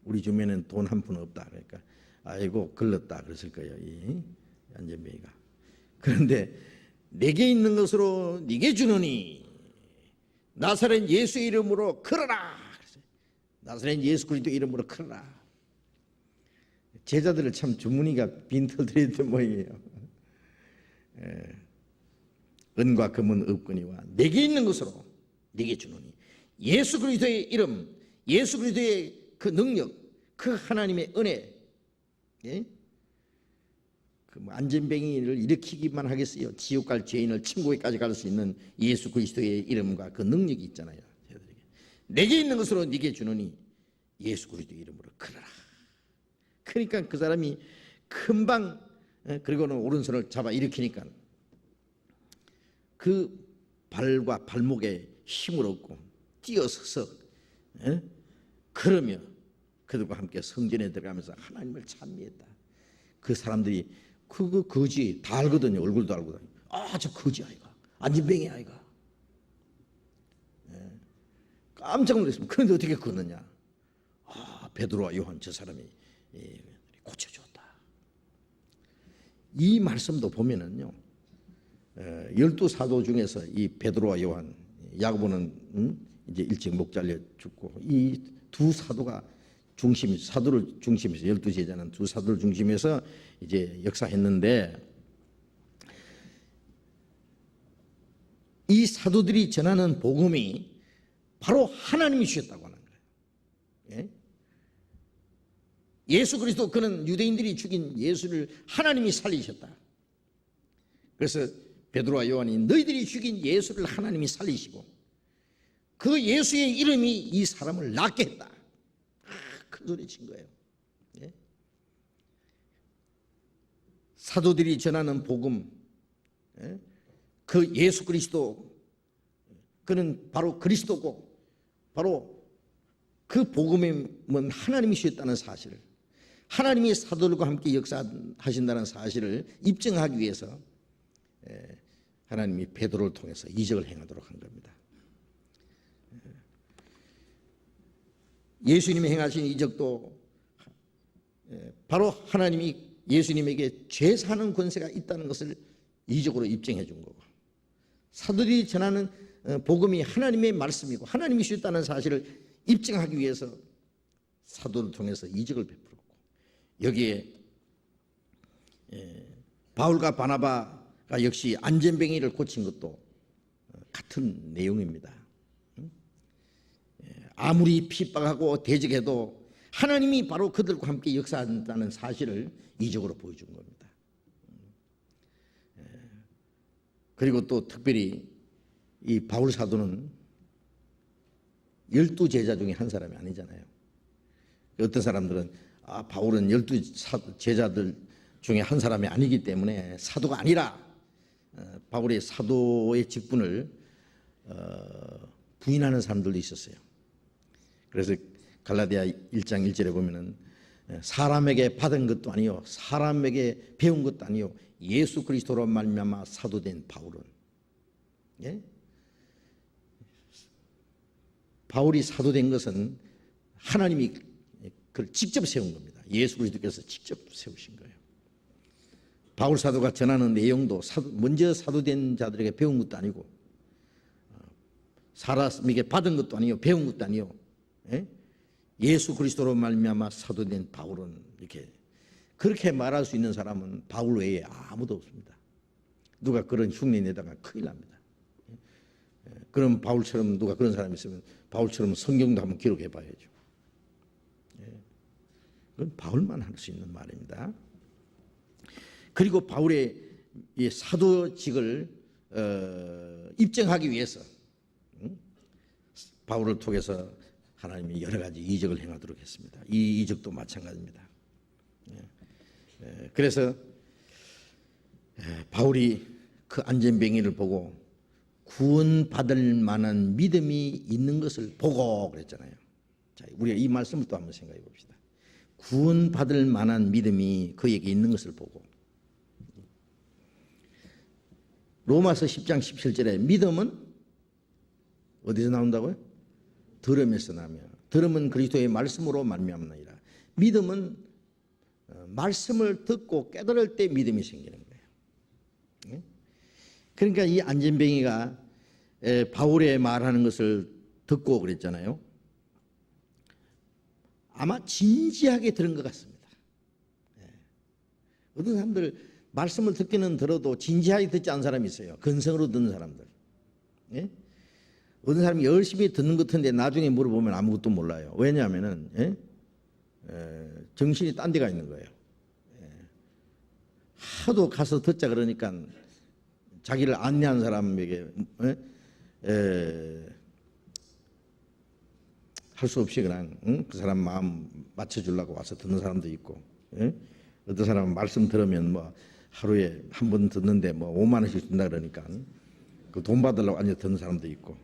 우리 주변에는 돈 한 푼 없다. 그러니까 아이고 걸렸다 그랬을 거예요. 이 안전뱅이가. 그런데 내게 있는 것으로 네게 주노니 나사렛 예수의 이름으로 걸어라. 나사렛 예수 그리스도 이름으로 걸어라. 제자들을 참 주머니가 빈털들이던 모양이에요. 은과 금은 없거니와 내게 있는 것으로 네게 주노니 예수 그리스도의 이름, 예수 그리스도의 그 능력, 그 하나님의 은혜, 예? 그 안전뱅이를 일으키기만 하겠어요. 지옥 갈 죄인을 천국에까지 갈 수 있는 예수 그리스도의 이름과 그 능력이 있잖아요. 내게 있는 것으로 네게 주노니 예수 그리스도의 이름으로 걸어라. 그러니까 그 사람이 금방 그리고는 오른손을 잡아 일으키니까 그 발과 발목에 힘을 얻고 뛰어서서 걸으며 그들과 함께 성전에 들어가면서 하나님을 찬미했다. 그 사람들이 그 거지 다 알거든요. 얼굴도 알고 다니고. 아, 저 거지 아이가. 안진뱅이 아이가. 깜짝 놀랐습니다. 그런데 어떻게 걷느냐. 아, 베드로와 요한 저 사람이 고쳐줬다. 이 말씀도 보면은요. 12사도 중에서 이 베드로와 요한, 야고보는 이제 일찍 목 잘려 죽고, 이 두 사도가 사도를 중심에서 12제자는 두 사도를 중심해서 이제 역사했는데, 이 사도들이 전하는 복음이 바로 하나님이 주셨다고 하는 거예요. 예수 그리스도, 그는 유대인들이 죽인 예수를 하나님이 살리셨다. 그래서 베드로와 요한이 너희들이 죽인 예수를 하나님이 살리시고 그 예수의 이름이 이 사람을 낫게 했다. 큰 소리 친 거예요. 사도들이 전하는 복음, 그 예수 그리스도, 그는 바로 그리스도고 바로 그 복음은 하나님이 주셨다는 사실을, 하나님이 사도들과 함께 역사하신다는 사실을 입증하기 위해서 하나님이 베드로를 통해서 이적을 행하도록 한 겁니다. 예수님이 행하신 이적도 바로 하나님이 예수님에게 죄 사는 권세가 있다는 것을 이적으로 입증해 준 거고, 사도들이 전하는 복음이 하나님의 말씀이고 하나님이 주셨다는 사실을 입증하기 위해서 사도를 통해서 이적을 베풀었고, 여기에 바울과 바나바가 역시 안전뱅이를 고친 것도 같은 내용입니다. 아무리 핍박하고 대적해도 하나님이 바로 그들과 함께 역사한다는 사실을 이적으로 보여준 겁니다. 그리고 또 특별히 이 바울 사도는 12제자 중에 한 사람이 아니잖아요. 어떤 사람들은 바울은 12제자들 중에 한 사람이 아니기 때문에 사도가 아니라 바울의 사도의 직분을 부인하는 사람들도 있었어요. 그래서 갈라디아 1장 1절에 보면은 사람에게 받은 것도 아니요 사람에게 배운 것도 아니요 예수 그리스도로 말미암아 사도된 바울은, 바울이 사도된 것은 하나님이 그를 직접 세운 겁니다. 예수 그리스도께서 직접 세우신 거예요. 바울 사도가 전하는 내용도 먼저 사도된 자들에게 배운 것도 아니고 사람에게 받은 것도 아니요 배운 것도 아니요 예수 그리스도로 말미암아 사도된 바울은, 이렇게 그렇게 말할 수 있는 사람은 바울 외에 아무도 없습니다. 누가 그런 흉내 내다가 큰일 납니다. 그럼 바울처럼 누가 그런 사람이 있으면 바울처럼 성경도 한번 기록해 봐야죠. 그건 바울만 할 수 있는 말입니다. 그리고 바울의 이 사도직을 입증하기 위해서 바울을 통해서 하나님이 여러 가지 이적을 행하도록 했습니다. 이 이적도 마찬가지입니다. 그래서 바울이 그 안전뱅이를 보고 구원받을 만한 믿음이 있는 것을 보고 그랬잖아요. 자, 우리가 이 말씀을 또 한번 생각해 봅시다. 구원받을 만한 믿음이 그에게 있는 것을 보고, 로마서 10장 17절에 믿음은 어디서 나온다고요? 들음에서 나며 들음은 그리스도의 말씀으로 말미암느니라. 믿음은 말씀을 듣고 깨달을 때 믿음이 생기는 거예요. 그러니까 이 안전뱅이가 바울의 말하는 것을 듣고 그랬잖아요. 아마 진지하게 들은 것 같습니다. 어떤 사람들 말씀을 듣기는 들어도 진지하게 듣지 않은 사람이 있어요. 근성으로 듣는 사람들. 어떤 사람이 열심히 듣는 것 같은데 나중에 물어보면 아무것도 몰라요. 왜냐하면은 정신이 딴 데가 있는 거예요. 하도 가서 듣자 그러니까 자기를 안내한 사람에게 할 수 없이 그냥 그 사람 마음 맞춰주려고 와서 듣는 사람도 있고, 어떤 사람은 말씀 들으면 뭐 하루에 한 번 듣는데 뭐 5만 원씩 준다 그러니까 그 돈 받으려고 앉아 듣는 사람도 있고,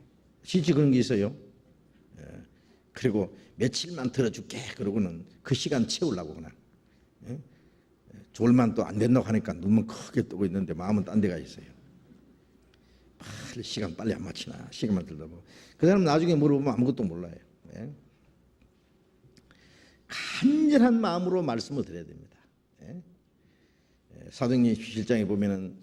실제 그런 게 있어요. 그리고 며칠만 들어줄게 그러고는 그 시간 채우려고 그냥 졸만 또 안 된다고 하니까 눈만 크게 뜨고 있는데 마음은 딴 데가 있어요. 시간 빨리 안 맞추나 시간만 들다 보고 그 사람 나중에 물어보면 아무것도 몰라요. 간절한 마음으로 말씀을 드려야 됩니다. 사도행전 17장에 보면은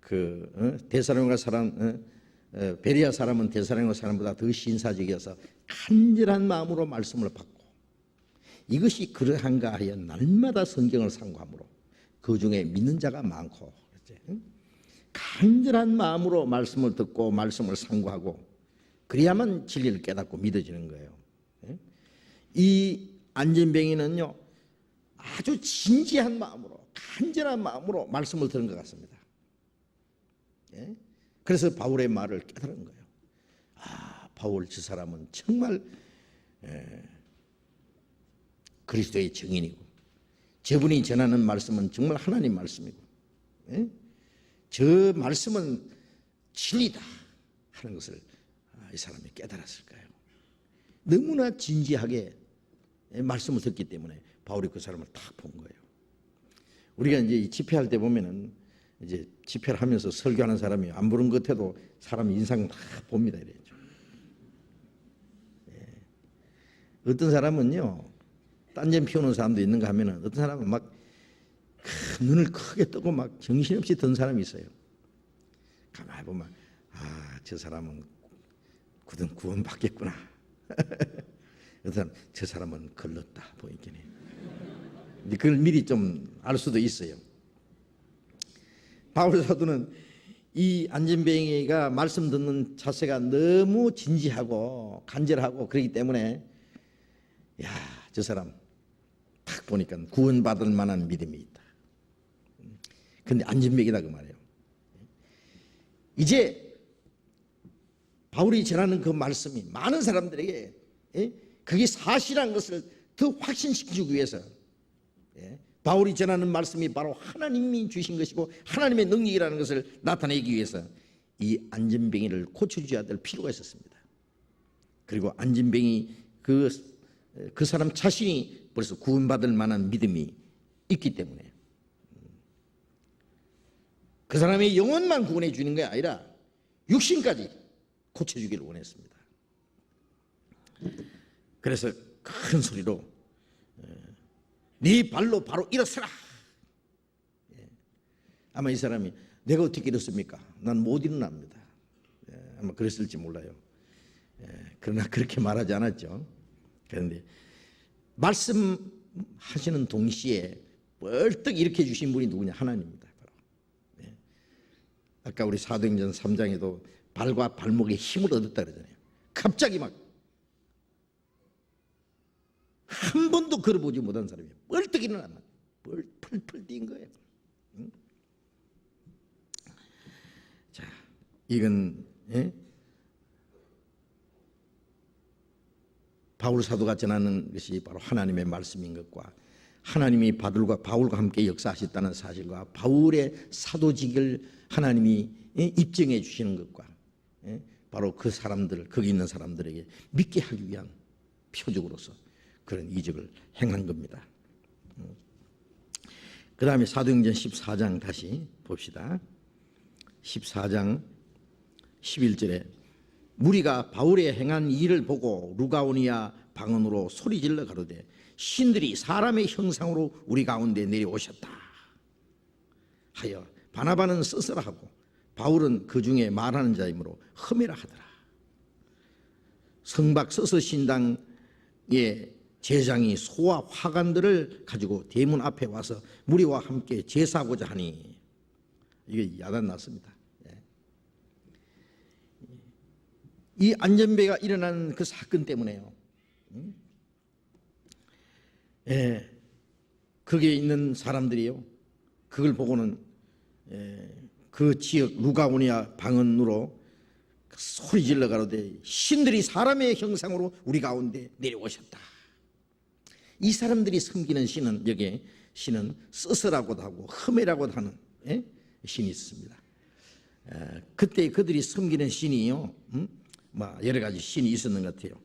그 데살로니가 사람 베레아 사람은 데살로니가 사람보다 더 신사적이어서 간절한 마음으로 말씀을 받고 이것이 그러한가 하여 날마다 성경을 상고하므로 그 중에 믿는 자가 많고 간절한 마음으로 말씀을 듣고 말씀을 상고하고 그래야만 진리를 깨닫고 믿어지는 거예요. 이 안전뱅이는요 아주 진지한 마음으로 간절한 마음으로 말씀을 들은 것 같습니다. 그래서 바울의 말을 깨달은 거예요. 아, 바울 저 사람은 정말 그리스도의 증인이고 저분이 전하는 말씀은 정말 하나님 말씀이고 저 말씀은 진리다 하는 것을 이 사람이 깨달았을 거예요. 너무나 진지하게 말씀을 듣기 때문에 바울이 그 사람을 딱 본 거예요. 우리가 이제 집회할 때 보면은 이제 집회를 하면서 설교하는 사람이 안 보는 것 같아도 사람 인상 다 봅니다. 이래죠. 어떤 사람은요, 딴점 피우는 사람도 있는가 하면은 어떤 사람은 막 눈을 크게 뜨고 막 정신없이 든 사람이 있어요. 가만히 보면 아, 저 사람은 구원 받겠구나. 어떤 사람 저 사람은 걸렀다 보이긴 해요. 그걸 미리 좀 알 수도 있어요. 바울 사도는 이 안전뱅이가 말씀 듣는 자세가 너무 진지하고 간절하고 그렇기 때문에 야, 저 사람 딱 보니까 구원받을 만한 믿음이 있다. 근데 안전뱅이다 그 말이에요. 이제 바울이 전하는 그 말씀이 많은 사람들에게 그게 사실한 것을 더 확신시키기 위해서 바울이 전하는 말씀이 바로 하나님이 주신 것이고 하나님의 능력이라는 것을 나타내기 위해서 이 안전뱅이를 고쳐줘야 될 필요가 있었습니다. 그리고 안전뱅이 그 사람 자신이 벌써 구원받을 만한 믿음이 있기 때문에 그 사람의 영혼만 구원해 주는 게 아니라 육신까지 고쳐주기를 원했습니다. 그래서 큰 소리로 네 발로 바로 일어서라. 아마 이 사람이 내가 어떻게 일어섭니까? 난 못 일어납니다. 아마 그랬을지 몰라요. 그러나 그렇게 말하지 않았죠. 그런데 말씀하시는 동시에 벌떡 일으켜 주신 분이 누구냐? 하나님입니다. 바로. 아까 우리 사도행전 3장에도 발과 발목에 힘을 얻었다 그러잖아요. 갑자기 막 한 번도 걸어보지 못한 사람이에요. 벌떡 일어나면 펄펄 뛴 거예요. 자, 이건 바울 사도가 전하는 것이 바로 하나님의 말씀인 것과 하나님이 바울과 함께 역사하셨다는 사실과 바울의 사도직을 하나님이 입증해 주시는 것과 바로 그 사람들, 거기 있는 사람들에게 믿게 하기 위한 표적으로서 그런 이적을 행한 겁니다. 그 다음에 사도행전 14장 다시 봅시다. 14장 11절에 무리가 바울의 행한 일을 보고 루가오니아 방언으로 소리질러 가로되 신들이 사람의 형상으로 우리 가운데 내려오셨다 하여 바나바는 쓰쓰라하고 바울은 그 중에 말하는 자이므로 흠이라 하더라. 성박 서서신당의 제장이 소와 화관들을 가지고 대문 앞에 와서 무리와 함께 제사하고자 하니 이게 야단났습니다. 이 안전배가 일어난 그 사건 때문에요. 거기에 있는 사람들이요, 그걸 보고는 그 지역 루가오니아 방언으로 소리질러 가로되 신들이 사람의 형상으로 우리 가운데 내려오셨다. 이 사람들이 섬기는 신은 여기에 신은 스스라고도 하고 흠이라고도 하는 신이 있습니다. 그때 그들이 섬기는 신이요, 여러 가지 신이 있었는 것 같아요.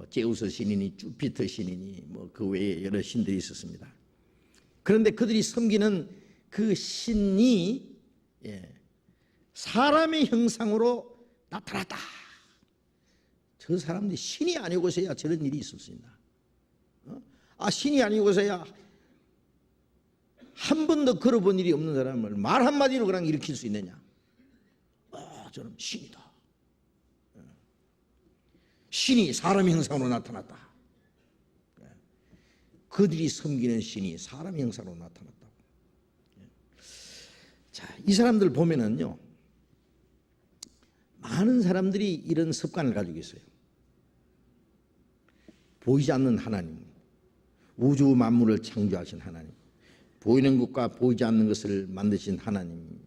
제우스 신이니 주피터 신이니 그 외에 여러 신들이 있었습니다. 그런데 그들이 섬기는 그 신이 사람의 형상으로 나타났다. 저 사람들이 신이 아니고서야 저런 일이 있을 수 있나? 신이 아니고서야 한 번도 걸어본 일이 없는 사람을 말 한마디로 그냥 일으킬 수 있느냐? 저는 신이다. 신이 사람 형상으로 나타났다. 그들이 섬기는 신이 사람 형상으로 나타났다고. 자, 이 사람들 보면은요, 많은 사람들이 이런 습관을 가지고 있어요. 보이지 않는 하나님, 우주 만물을 창조하신 하나님, 보이는 것과 보이지 않는 것을 만드신 하나님,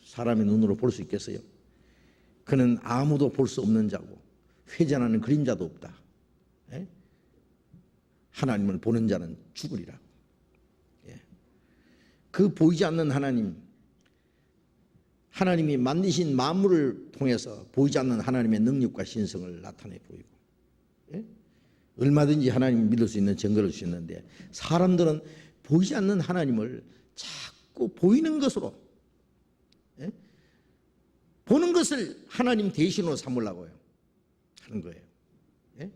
사람의 눈으로 볼 수 있겠어요? 그는 아무도 볼 수 없는 자고 회전하는 그림자도 없다. 예? 하나님을 보는 자는 죽으리라. 예. 그 보이지 않는 하나님, 하나님이 만드신 만물을 통해서 보이지 않는 하나님의 능력과 신성을 나타내 보이고, 예? 얼마든지 하나님을 믿을 수 있는 증거를 줄 수 있는데, 사람들은 보이지 않는 하나님을 자꾸 보이는 것으로, 예? 보는 것을 하나님 대신으로 삼으려고 하는 거예요. 예?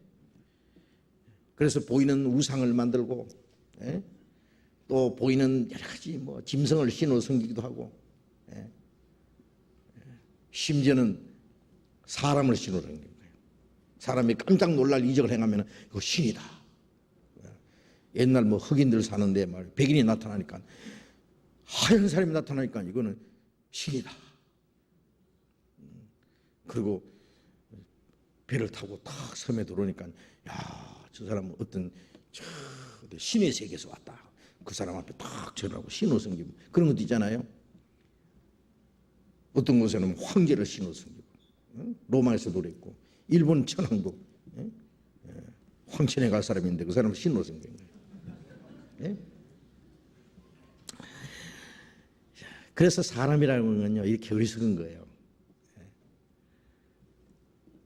그래서 보이는 우상을 만들고, 예? 또 보이는 여러 가지 짐승을 신으로 섬기기도 하고, 예? 심지어는 사람을 신으로 섬기는 거예요. 사람이 깜짝 놀랄 이적을 행하면 이거 신이다. 옛날 흑인들 사는데 백인이 나타나니까, 하얀 사람이 나타나니까 이거는 신이다. 그리고 배를 타고 탁 섬에 들어오니까, 야, 저 사람은 어떤 신의 세계에서 왔다. 그 사람 앞에 탁 절하고 신으로 섬기고 그런 것도 있잖아요. 어떤 곳에는 황제를 신으로 섬기고, 로마에서도 그랬고, 일본 천황도 황천에 갈 사람인데 그 사람은 신으로 섬기는 거예요. 예? 그래서 사람이라는 건요, 이렇게 어리석은 거예요.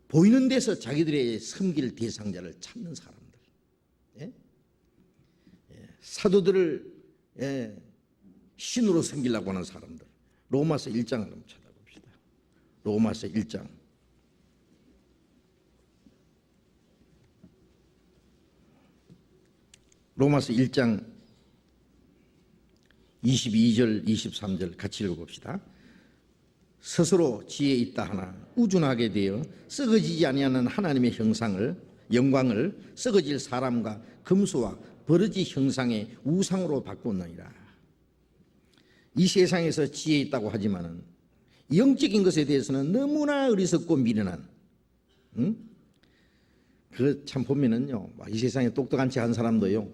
보이는 데서 자기들의 섬길 대상자를 찾는 사람들, 예? 사도들을 신으로 섬기려고 하는 사람들. 로마서 1장을 한번 찾아봅시다. 로마서 1장. 로마서 1장 22절 23절 같이 읽어봅시다. 스스로 지혜 있다 하나 우준하게 되어 썩어지지 아니하는 하나님의 영광을 썩어질 사람과 금수와 버러지 형상의 우상으로 바꾸느니라. 이 세상에서 지혜 있다고 하지만은 영적인 것에 대해서는 너무나 어리석고 미련한, 그 참 보면은요, 이 세상에 똑똑한 체 한 사람도요,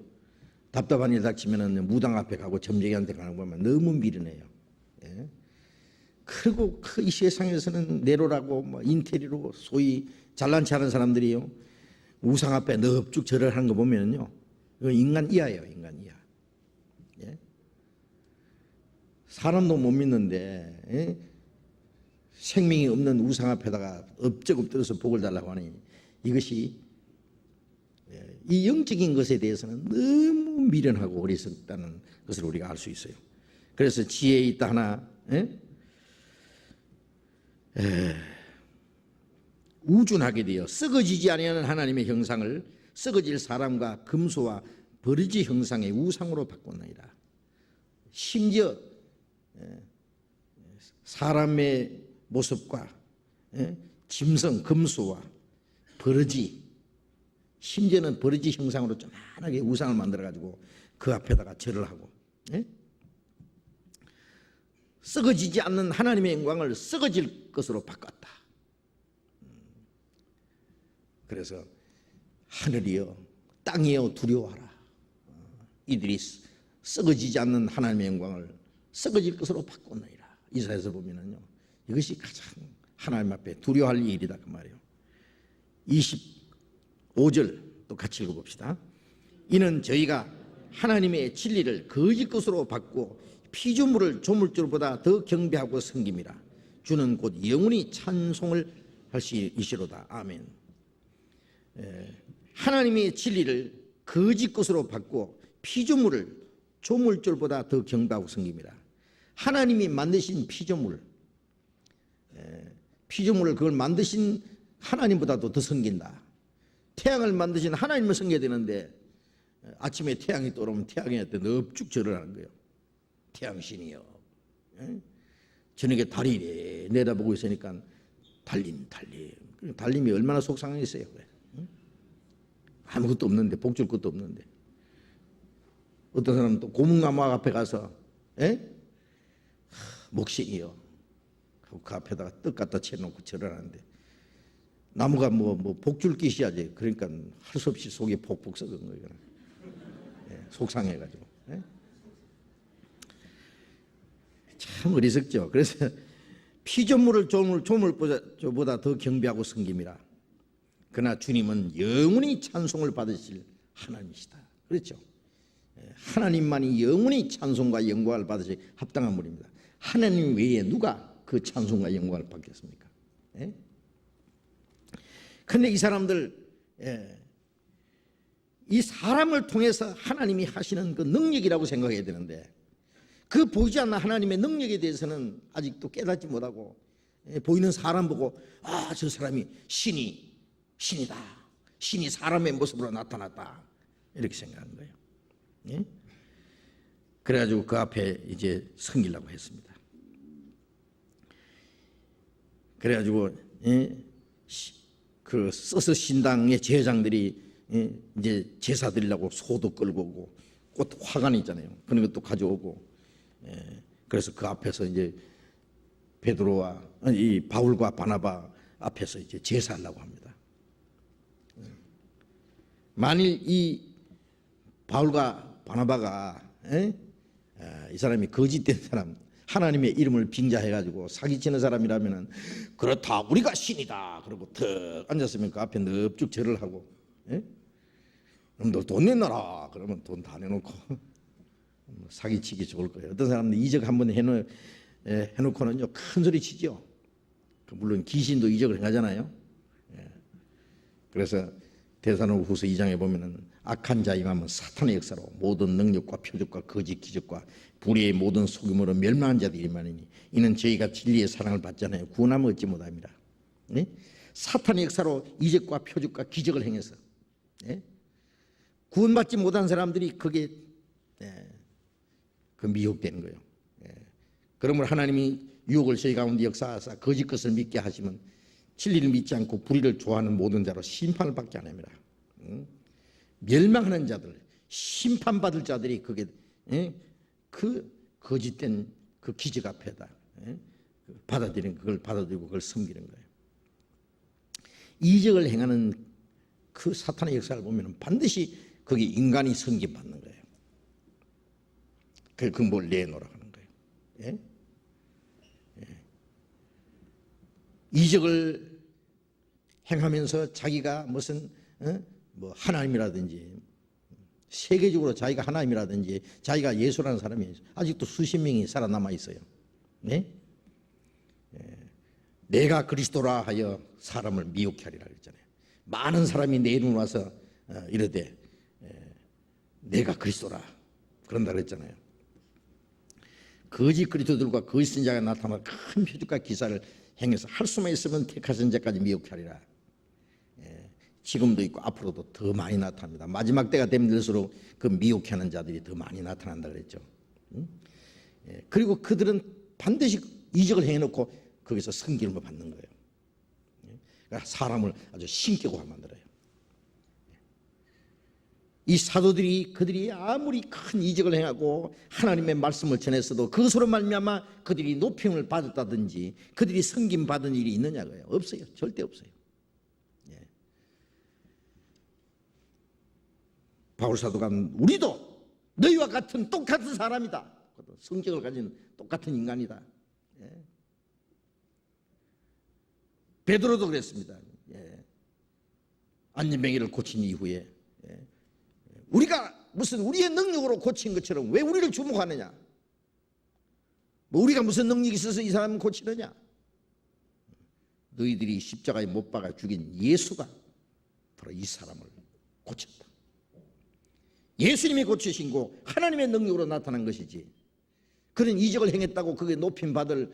답답한 일 닥치면은 무당 앞에 가고 점쟁이한테 가는 거 보면 너무 미련해요. 예? 그리고 이 세상에서는 내로라고 인테리로 소위 잘난 체 하는 사람들이요, 우상 앞에 넙죽 절을 하는 거 보면요, 이거 인간 이하예요, 인간 이하. 예? 사람도 못 믿는데, 예? 생명이 없는 우상 앞에다가 엎적 엎드려서 복을 달라고 하니, 이것이 이 영적인 것에 대해서는 너무 미련하고 어리석다는 것을 우리가 알 수 있어요. 그래서 지혜 있다 하나, 우준하게 되어 썩어지지 아니하는 하나님의 형상을 썩어질 사람과 금수와 버러지 형상의 우상으로 바꾸나이다. 심지어 사람의 모습과 짐승, 금수와 버러지, 심지어는 버러지 형상으로 조그만하게 우상을 만들어가지고 그 앞에다가 절을 하고, 썩어지지 않는 하나님의 영광을 썩어질 것으로 바꿨다. 그래서 하늘이여 땅이여 두려워하라. 이들이 썩어지지 않는 하나님의 영광을 썩어질 것으로 바꿨느니라. 이사야서 보면은요, 이것이 가장 하나님 앞에 두려워할 일이다 그 말이에요. 25절 또 같이 읽어봅시다. 이는 저희가 하나님의 진리를 거짓 것으로 바꾸어 피조물을 조물주보다 더 경배하고 섬깁니다. 주는 곧 영원히 찬송을 할 수 있으로다. 아멘. 하나님의 진리를 거짓 것으로 바꾸어 피조물을 조물줄보다 더 경배하고 섬깁니다. 하나님이 만드신 피조물을 그걸 만드신 하나님보다도 더 섬긴다. 태양을 만드신 하나님을 섬겨야 되는데, 아침에 태양이 떠오르면 태양한테 넙죽 절을 하는 거예요. 태양신이여. 저녁에 달이 내다보고 있으니까 달림. 달님이 얼마나 속상했어요. 응? 아무것도 없는데, 복줄 것도 없는데. 어떤 사람은 또 고목나무 앞에 가서 목신이요, 그 앞에다가 떡 갖다 채놓고 절을 하는데, 나무가 뭐 복줄 깃이야지. 그러니까 할 수 없이 속이 폭폭 썩은 거예요. 속상해가지고. 참 어리석죠. 그래서 피조물을 조물보다 더 경배하고 섬김이라. 그러나 주님은 영원히 찬송을 받으실 하나님이시다. 그렇죠. 하나님만이 영원히 찬송과 영광을 받으실 합당한 분입니다. 하나님 외에 누가 그 찬송과 영광을 받겠습니까? 그런데 이 사람들, 이 사람을 통해서 하나님이 하시는 그 능력이라고 생각해야 되는데, 그 보이지 않는 하나님의 능력에 대해서는 아직도 깨닫지 못하고, 보이는 사람 보고 저 사람이 신이다, 신이 사람의 모습으로 나타났다, 이렇게 생각하는 거예요. 그래가지고 그 앞에 이제 섬기려고 했습니다. 그래가지고 그 서서 신당의 제사장들이 이제 제사 드리려고 소도 끌고 오고, 꽃 화관 있잖아요, 그런 것도 가져오고, 그래서 그 앞에서 이제 베드로와 이 바울과 바나바 앞에서 이제 제사하려고 합니다. 만일 이 바울과 바나바가 이 사람이 거짓된 사람, 하나님의 이름을 빙자해가지고 사기치는 사람이라면은, 그렇다, 우리가 신이다 그러고 턱 앉았으면 그 앞에 넙죽 절을 하고, 그럼 너 돈 내놔라 그러면 돈 다 내놓고 사기치기 좋을 거예요. 어떤 사람들 이적 한번 해놓고는요 큰 소리 치죠. 물론 귀신도 이적을 행하잖아요. 그래서 데살로니가후서 2장에 보면은 악한 자 임하면 사탄의 역사로 모든 능력과 표적과 거짓 기적과 불의의 모든 속임으로 멸망한 자들이 많으니 이는 저희가 진리의 사랑을 받잖아요. 구원함을 얻지 못합니다. 사탄의 역사로 이적과 표적과 기적을 행해서 구원받지 못한 사람들이 그게 그 미혹되는 거예요. 그러므로 하나님이 유혹을 저희 가운데 역사하사 거짓 것을 믿게 하시면 진리를 믿지 않고 불의를 좋아하는 모든 자로 심판을 받게 하랍니다. 멸망하는 자들, 심판받을 자들이 그게 그 거짓된 그 기적 앞에다 받아들이는, 그걸 받아들이고 그걸 섬기는 거예요. 이적을 행하는 그 사탄의 역사를 보면 반드시 거기 인간이 섬김받는 거예요. 그 뭘 내놓으라 하는 거예요. 이적을 행하면서 자기가 무슨 뭐 하나님이라든지, 세계적으로 자기가 하나님이라든지 자기가 예수라는 사람이 아직도 수십 명이 살아남아 있어요. 내가 그리스도라 하여 사람을 미혹케 하리라 그랬잖아요. 많은 사람이 내 이름으로 와서 이르되 내가 그리스도라 그런다 그랬잖아요. 거짓 그리스도들과 거짓 선지자가 나타나 큰 표적과 기사를 행해서 할 수만 있으면 택하신 자까지 미혹케 하리라. 지금도 있고 앞으로도 더 많이 나타납니다. 마지막 때가 되면 될수록 그 미혹케 하는 자들이 더 많이 나타난다 그랬죠. 그리고 그들은 반드시 이적을 해놓고 거기서 섬김을 받는 거예요. 그러니까 사람을 아주 신격화하게 만들어요. 이 사도들이, 그들이 아무리 큰 이적을 행하고 하나님의 말씀을 전했어도 그것으로 말미암아 그들이 높임을 받았다든지 그들이 섬김 받은 일이 있느냐고요. 없어요. 절대 없어요. 바울 사도가 우리도 너희와 같은 똑같은 사람이다, 성격을 가진 똑같은 인간이다. 베드로도 그랬습니다. 안진뱅이를 고친 이후에 우리가 무슨 우리의 능력으로 고친 것처럼 왜 우리를 주목하느냐, 뭐 우리가 무슨 능력이 있어서 이 사람을 고치느냐. 너희들이 십자가에 못 박아 죽인 예수가 바로 이 사람을 고쳤다. 예수님이 고치신 거 하나님의 능력으로 나타난 것이지, 그런 이적을 행했다고 그게 높임 받을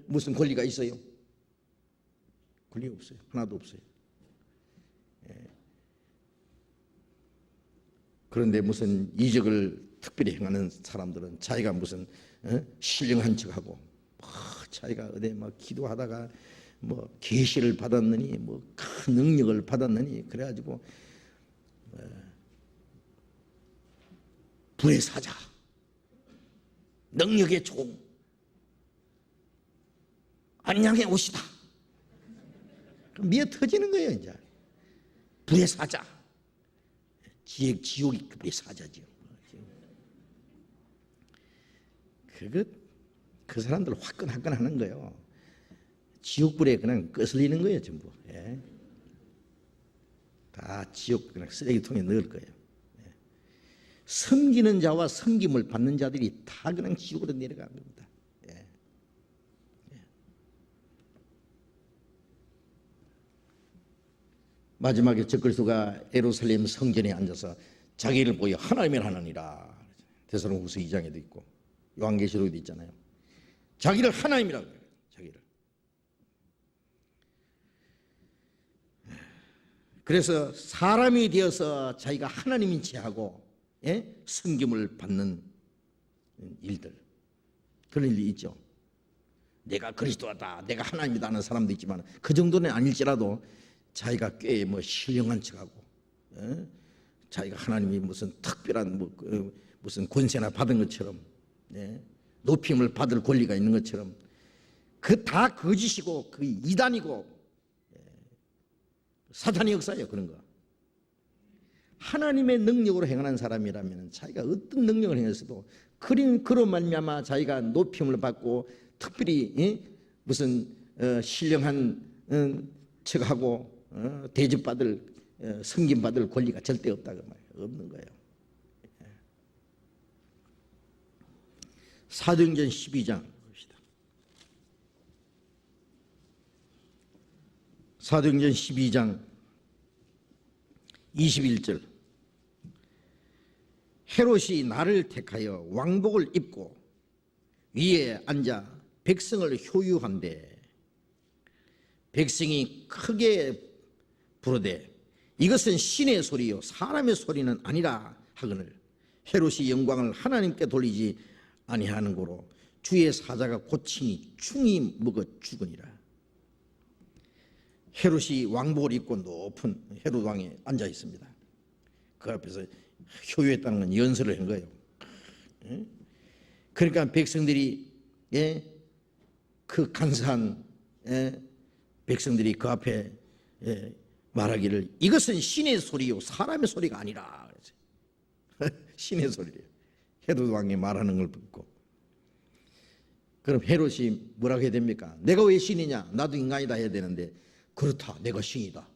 무슨 권리가 있어요? 권리 없어요. 하나도 없어요. 그런데 무슨 이적을 특별히 행하는 사람들은 자기가 무슨 신령한 척하고 자기가 어디 막 기도하다가 뭐 계시를 받았느니 뭐 큰 능력을 받았느니 그래가지고 불의 사자, 능력의 종, 안양의 옷이다. 미어 터지는 거예요. 이제 불의 사자, 지옥이 불의 사자죠. 그 사람들 화끈화끈하는 거예요. 지옥불에 그냥 거슬리는 거예요, 전부. 예. 다 지옥 그냥 쓰레기통에 넣을 거예요. 예. 섬기는 자와 섬김을 받는 자들이 다 그냥 지옥으로 내려간 겁니다. 예. 예. 마지막에 적그리스도가 예루살렘 성전에 앉아서 자기를 보여 하나님을 하느니라. 데살로니가후서 2장에도 있고 요한계시록에도 있잖아요. 자기를 하나님이라고 해요. 자기를. 그래서 사람이 되어서 자기가 하나님인 체하고 섬김을 받는 일들, 그런 일이 있죠. 내가 그리스도다, 내가 하나님이다 하는 사람도 있지만 그 정도는 아닐지라도 자기가 꽤 뭐 신령한 척하고 자기가 하나님이 무슨 특별한 무슨 권세나 받은 것처럼 높임을 받을 권리가 있는 것처럼 그 다 거짓이고 그 이단이고 사탄의 역사예요. 그런 거. 하나님의 능력으로 행하는 사람이라면 자기가 어떤 능력을 행했어도 그로 말미암아 자기가 높임을 받고 특별히 무슨 신령한 척하고 대접받을 섬김받을 권리가 절대 없다고 말이에요. 없는 거예요. 사도행전 12장 봅시다. 사도행전 12장 21절. 헤롯이 나를 택하여 왕복을 입고 위에 앉아 백성을 효유한데 백성이 크게 부르되 이것은 신의 소리요 사람의 소리는 아니라 하거늘 헤롯이 영광을 하나님께 돌리지 아니하는 고로 주의 사자가 고치니 충이 먹어 죽으니라. 헤롯이 왕복을 입고 높은 헤롯 왕에 앉아 있습니다. 그 앞에서 효유했다는 건 연설을 한 거예요. 그러니까 백성들이 그 간사한 백성들이 그 앞에 말하기를 이것은 신의 소리요 사람의 소리가 아니라. 신의 소리예요. 헤롯 왕이 말하는 걸 듣고. 그럼 헤롯이 뭐라고 해야 됩니까? 내가 왜 신이냐? 나도 인간이다 해야 되는데 그렇다. 내가 신이다.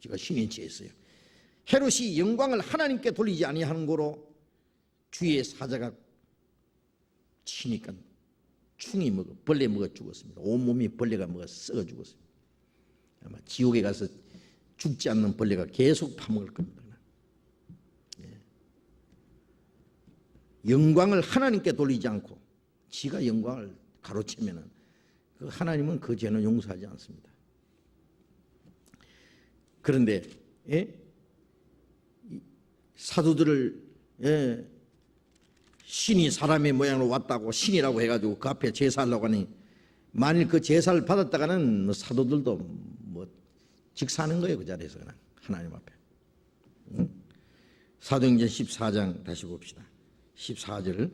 제가 신인 체했어요. 헤롯이 영광을 하나님께 돌리지 아니하는 거로 주의 사자가 치니까 충이 먹어 벌레 먹어 죽었습니다. 온몸이 벌레가 먹어 썩어 죽었습니다. 아마 지옥에 가서 죽지 않는 벌레가 계속 파먹을 겁니다. 영광을 하나님께 돌리지 않고 지가 영광을 가로채면은 그 하나님은 그 죄는 용서하지 않습니다. 그런데 사도들을 신이 사람의 모양으로 왔다고 신이라고 해가지고 그 앞에 제사하려고 하니 만일 그 제사를 받았다가는 사도들도 뭐 직사하는 거예요. 그 자리에서 그냥 하나님 앞에. 사도행전 14장 다시 봅시다. 14절.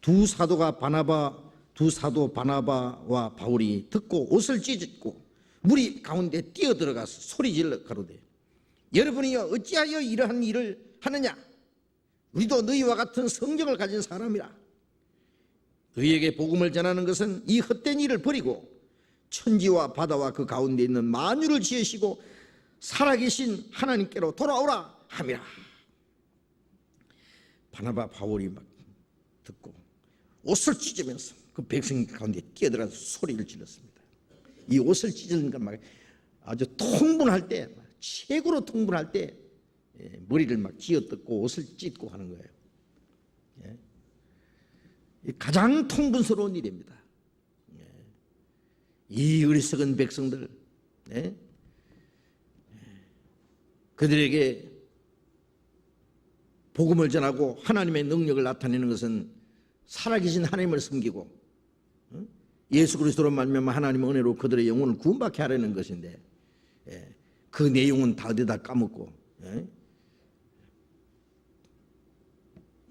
두 사도 바나바와 바울이 듣고 옷을 찢고 무리 가운데 뛰어들어가서 소리질러 가로되 여러분이여 어찌하여 이러한 일을 하느냐? 우리도 너희와 같은 성경을 가진 사람이라. 너희에게 복음을 전하는 것은 이 헛된 일을 버리고 천지와 바다와 그 가운데 있는 만유를 지으시고 살아계신 하나님께로 돌아오라 함이라. 바나바 바울이 막 듣고 옷을 찢으면서 그 백성 가운데 뛰어들어서 소리를 질렀습니다. 이 옷을 찢는 건 막 아주 통분할 때, 최고로 통분할 때 머리를 막 쥐어뜯고 옷을 찢고 하는 거예요. 가장 통분스러운 일입니다. 이 어리석은 백성들, 그들에게 복음을 전하고 하나님의 능력을 나타내는 것은 살아계신 하나님을 섬기고 예수 그리스도로 말미암아 하나님의 은혜로 그들의 영혼을 구원받게 하려는 것인데, 그 내용은 다 어디다 까먹고,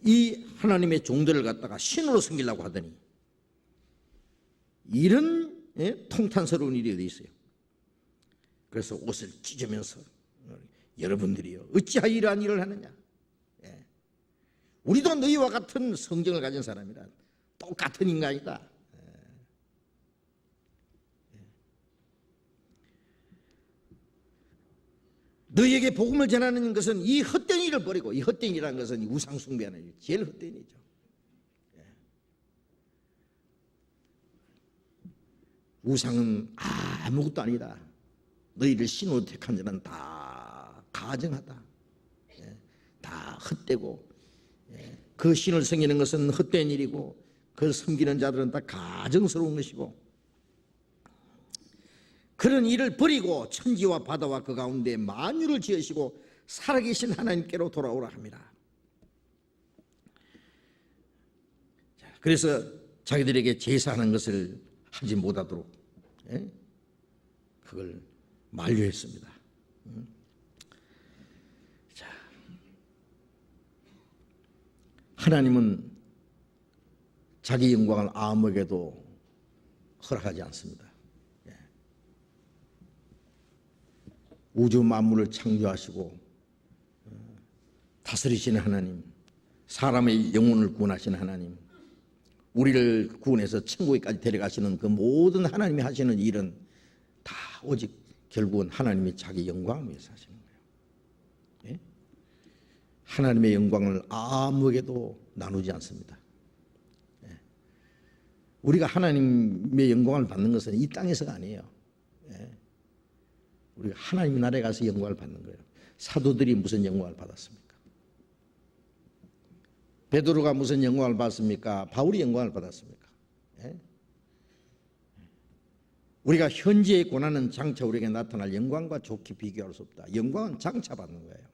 이 하나님의 종들을 갖다가 신으로 섬기려고 하더니 이런 통탄스러운 일이 어디 있어요. 그래서 옷을 찢으면서 여러분들이요 어찌하여 이러한 일을 하느냐. 우리도 너희와 같은 성경을 가진 사람이라 똑같은 인간이다. 너희에게 복음을 전하는 것은 이 헛된 일을 버리고, 이 헛된 일이라는 것은 우상 숭배하는 일, 제일 헛된 일이죠. 우상은 아무것도 아니다. 너희를 신으로 택한 자는 다 가증하다. 다 헛되고, 그 신을 섬기는 것은 헛된 일이고, 그걸 섬기는 자들은 다 가증스러운 것이고, 그런 일을 버리고 천지와 바다와 그 가운데 만유를 지으시고 살아계신 하나님께로 돌아오라 합니다. 그래서 자기들에게 제사하는 것을 하지 못하도록 그걸 만류했습니다. 자, 하나님은 자기 영광을 아무에게도 허락하지 않습니다. 우주 만물을 창조하시고 다스리시는 하나님, 사람의 영혼을 구원하시는 하나님, 우리를 구원해서 천국에까지 데려가시는 그 모든 하나님이 하시는 일은 다 오직 결국은 하나님이 자기 영광을 위해서 하시는 거예요. 하나님의 영광을 아무에게도 나누지 않습니다. 우리가 하나님의 영광을 받는 것은 이 땅에서가 아니에요. 우리가 하나님 나라에 가서 영광을 받는 거예요. 사도들이 무슨 영광을 받았습니까? 베드로가 무슨 영광을 받았습니까? 바울이 영광을 받았습니까? 우리가 현재의 고난은 장차 우리에게 나타날 영광과 좋게 비교할 수 없다. 영광은 장차 받는 거예요.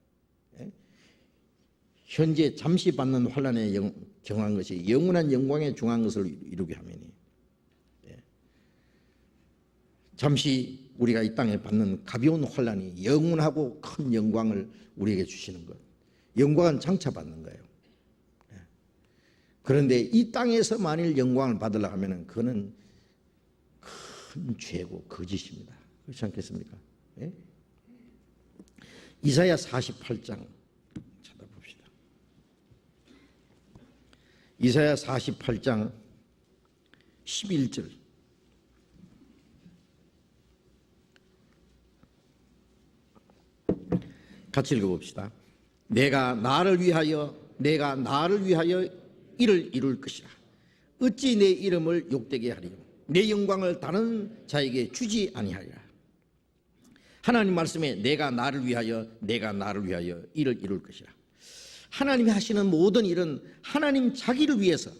현재 잠시 받는 환난에 경한 것이 영원한 영광에 중한 것을 이루게 하매니, 잠시 우리가 이 땅에 받는 가벼운 환난이 영원하고 큰 영광을 우리에게 주시는 것, 영광은 장차 받는 거예요. 그런데 이 땅에서 만일 영광을 받으려고 하면 그거는 큰 죄고 거짓입니다. 그렇지 않겠습니까? 이사야 48장 찾아봅시다. 이사야 48장 11절 같이 읽어봅시다. 내가 나를 위하여 이를 이룰 것이라. 어찌 내 이름을 욕되게 하리요. 내 영광을 다른 자에게 주지 아니하리라. 하나님 말씀에 내가 나를 위하여 이를 이룰 것이라. 하나님이 하시는 모든 일은 하나님 자기를 위해서,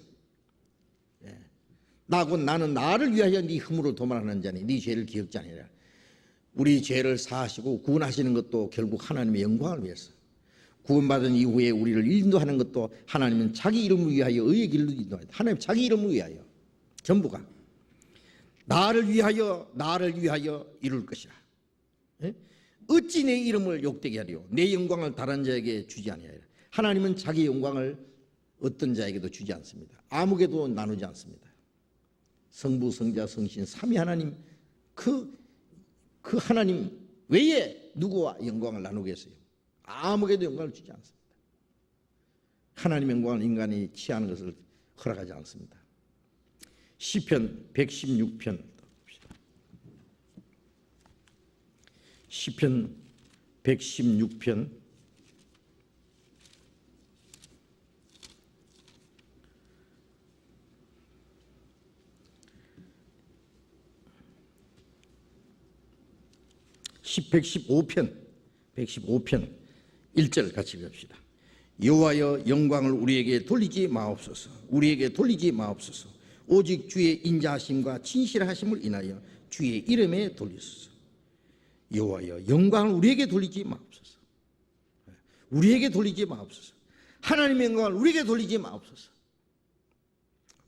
나는 나를 위하여 네 흠으로 도말하는 자니 네 죄를 기억지 아니하리라. 우리 죄를 사하시고 구원하시는 것도 결국 하나님의 영광을 위해서, 구원받은 이후에 우리를 인도하는 것도 하나님은 자기 이름을 위하여 의의 길로 인도합니다. 하나님 자기 이름을 위하여 전부가 나를 위하여 이룰 것이라. 어찌 내 이름을 욕되게 하리요. 내 영광을 다른 자에게 주지 아니하리라. 하나님은 자기 영광을 어떤 자에게도 주지 않습니다. 아무에게도 나누지 않습니다. 성부, 성자, 성신 삼위 하나님, 그 하나님 외에 누구와 영광을 나누겠어요? 아무에게도 영광을 주지 않습니다. 하나님의 영광을 인간이 취하는 것을 허락하지 않습니다. 시편 116편 봅시다. 시편 116편 115편 1절 같이 읽읍시다. 여호와여 영광을 우리에게 돌리지 마옵소서. 오직 주의 인자하심과 진실하심을 인하여 주의 이름에 돌리소서. 여호와여 영광을 우리에게 돌리지 마옵소서. 하나님의 영광을 우리에게 돌리지 마옵소서.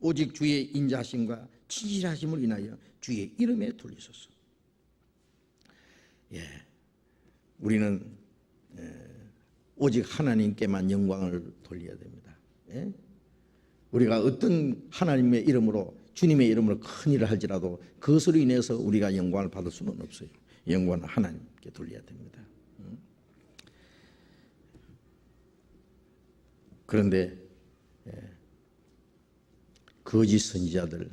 오직 주의 인자하심과 친실하심을 인하여 주의 이름에 돌리소서. 우리는 오직 하나님께만 영광을 돌려야 됩니다. 우리가 어떤 하나님의 이름으로, 주님의 이름으로 큰 일을 할지라도 그것으로 인해서 우리가 영광을 받을 수는 없어요. 영광은 하나님께 돌려야 됩니다. 그런데 거짓 선지자들,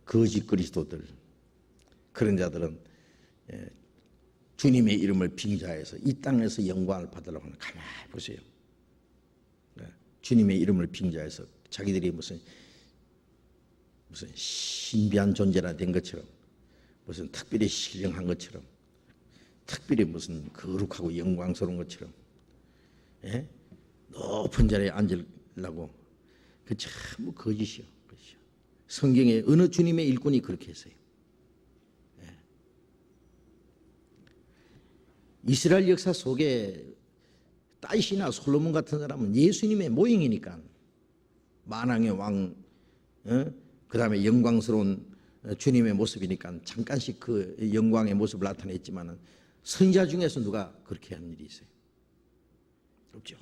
거짓 그리스도들, 그런 자들은 주님의 이름을 빙자해서 이 땅에서 영광을 받으려고 하는, 가만히 보세요. 주님의 이름을 빙자해서 자기들이 무슨 신비한 존재라 된 것처럼, 무슨 특별히 신령한 것처럼, 특별히 무슨 거룩하고 영광스러운 것처럼, 높은 자리에 앉으려고, 그 전부 거짓이요. 성경에 어느 주님의 일꾼이 그렇게 했어요. 이스라엘 역사 속에 다윗이나 솔로몬 같은 사람은 예수님의 모형이니까, 만왕의 왕, 그 다음에 영광스러운 주님의 모습이니까 잠깐씩 그 영광의 모습을 나타냈지만, 선지자 중에서 누가 그렇게 한 일이 있어요? 없죠.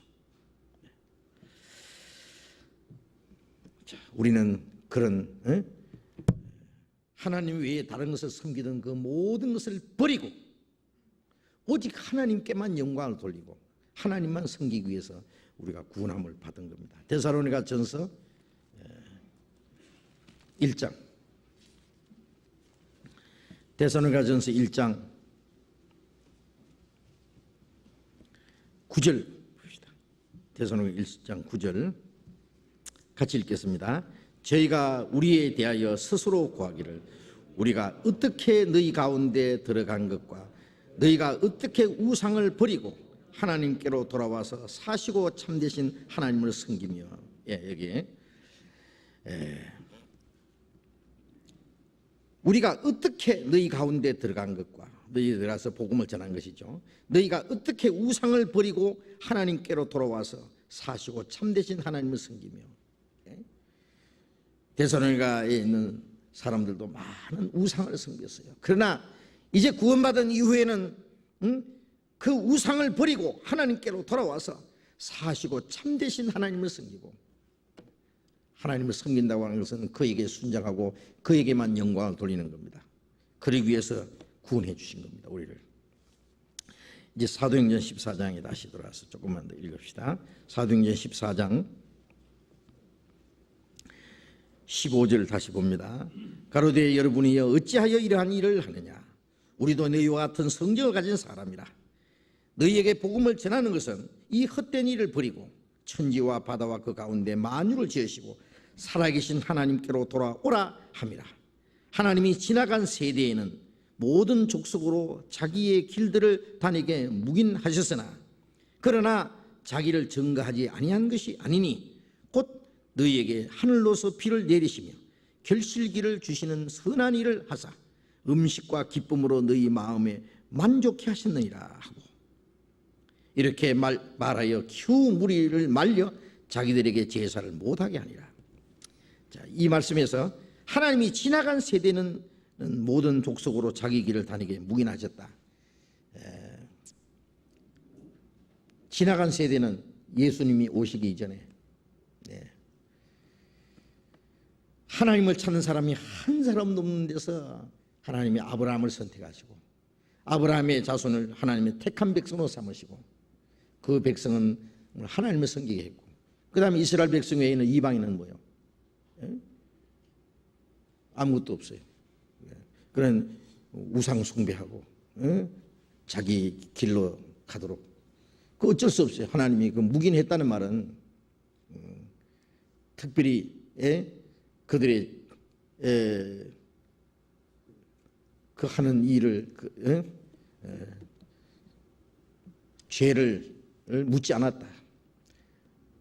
자, 우리는 그런 하나님 외에 다른 것을 섬기던 그 모든 것을 버리고 오직 하나님께만 영광을 돌리고 하나님만 섬기기 위해서 우리가 구원함을 받은 겁니다. 데살로니가 전서 1장, 데살로니가 전서 1장 9절 봅시다. 데살로니가 1장 9절 같이 읽겠습니다. 저희가 우리에 대하여 스스로 구하기를, 우리가 어떻게 너희 가운데 들어간 것과 너희가 어떻게 우상을 버리고 하나님께로 돌아와서 사시고 참되신 하나님을 섬기며, 여기 우리가 어떻게 너희 가운데 들어간 것과, 너희 들어가서 복음을 전한 것이죠. 너희가 어떻게 우상을 버리고 하나님께로 돌아와서 사시고 참되신 하나님을 섬기며. 데살로니가에 있는 사람들도 많은 우상을 섬겼어요. 그러나 이제 구원받은 이후에는 그 우상을 버리고 하나님께로 돌아와서 사시고 참되신 하나님을 섬기고, 하나님을 섬긴다고 하는 것은 그에게 순종하고 그에게만 영광을 돌리는 겁니다. 그러기 위해서 구원해 주신 겁니다, 우리를. 이제 사도행전 14장에 다시 돌아와서 조금만 더 읽읍시다. 사도행전 14장 15절 다시 봅니다. 가로되 여러분이여 어찌하여 이러한 일을 하느냐? 우리도 너희와 같은 성경을 가진 사람이라. 너희에게 복음을 전하는 것은 이 헛된 일을 버리고 천지와 바다와 그 가운데 만유를 지으시고 살아계신 하나님께로 돌아오라 함이라. 하나님이 지나간 세대에는 모든 족속으로 자기의 길들을 다니게 묵인하셨으나 그러나 자기를 증거하지 아니한 것이 아니니 곧 너희에게 하늘로서 비를 내리시며 결실기를 주시는 선한 일을 하사 음식과 기쁨으로 너희 마음에 만족해 하셨느니라 하고, 이렇게 말하여 겨우 무리를 말려 자기들에게 제사를 못하게 하니라. 자, 이 말씀에서 하나님이 지나간 세대는 모든 족속으로 자기 길을 다니게 묵인하셨다. 지나간 세대는 예수님이 오시기 이전에 하나님을 찾는 사람이 한 사람도 없는 데서 하나님이 아브라함을 선택하시고 아브라함의 자손을 하나님의 택한 백성으로 삼으시고 그 백성은 하나님을 섬기게 했고, 그 다음에 이스라엘 백성 외에는 이방인은 뭐예요? 아무것도 없어요. 그런 우상 숭배하고 자기 길로 가도록, 그 어쩔 수 없어요. 하나님이 그 묵인했다는 말은 특별히 그들의 그 하는 일을 죄를 묻지 않았다.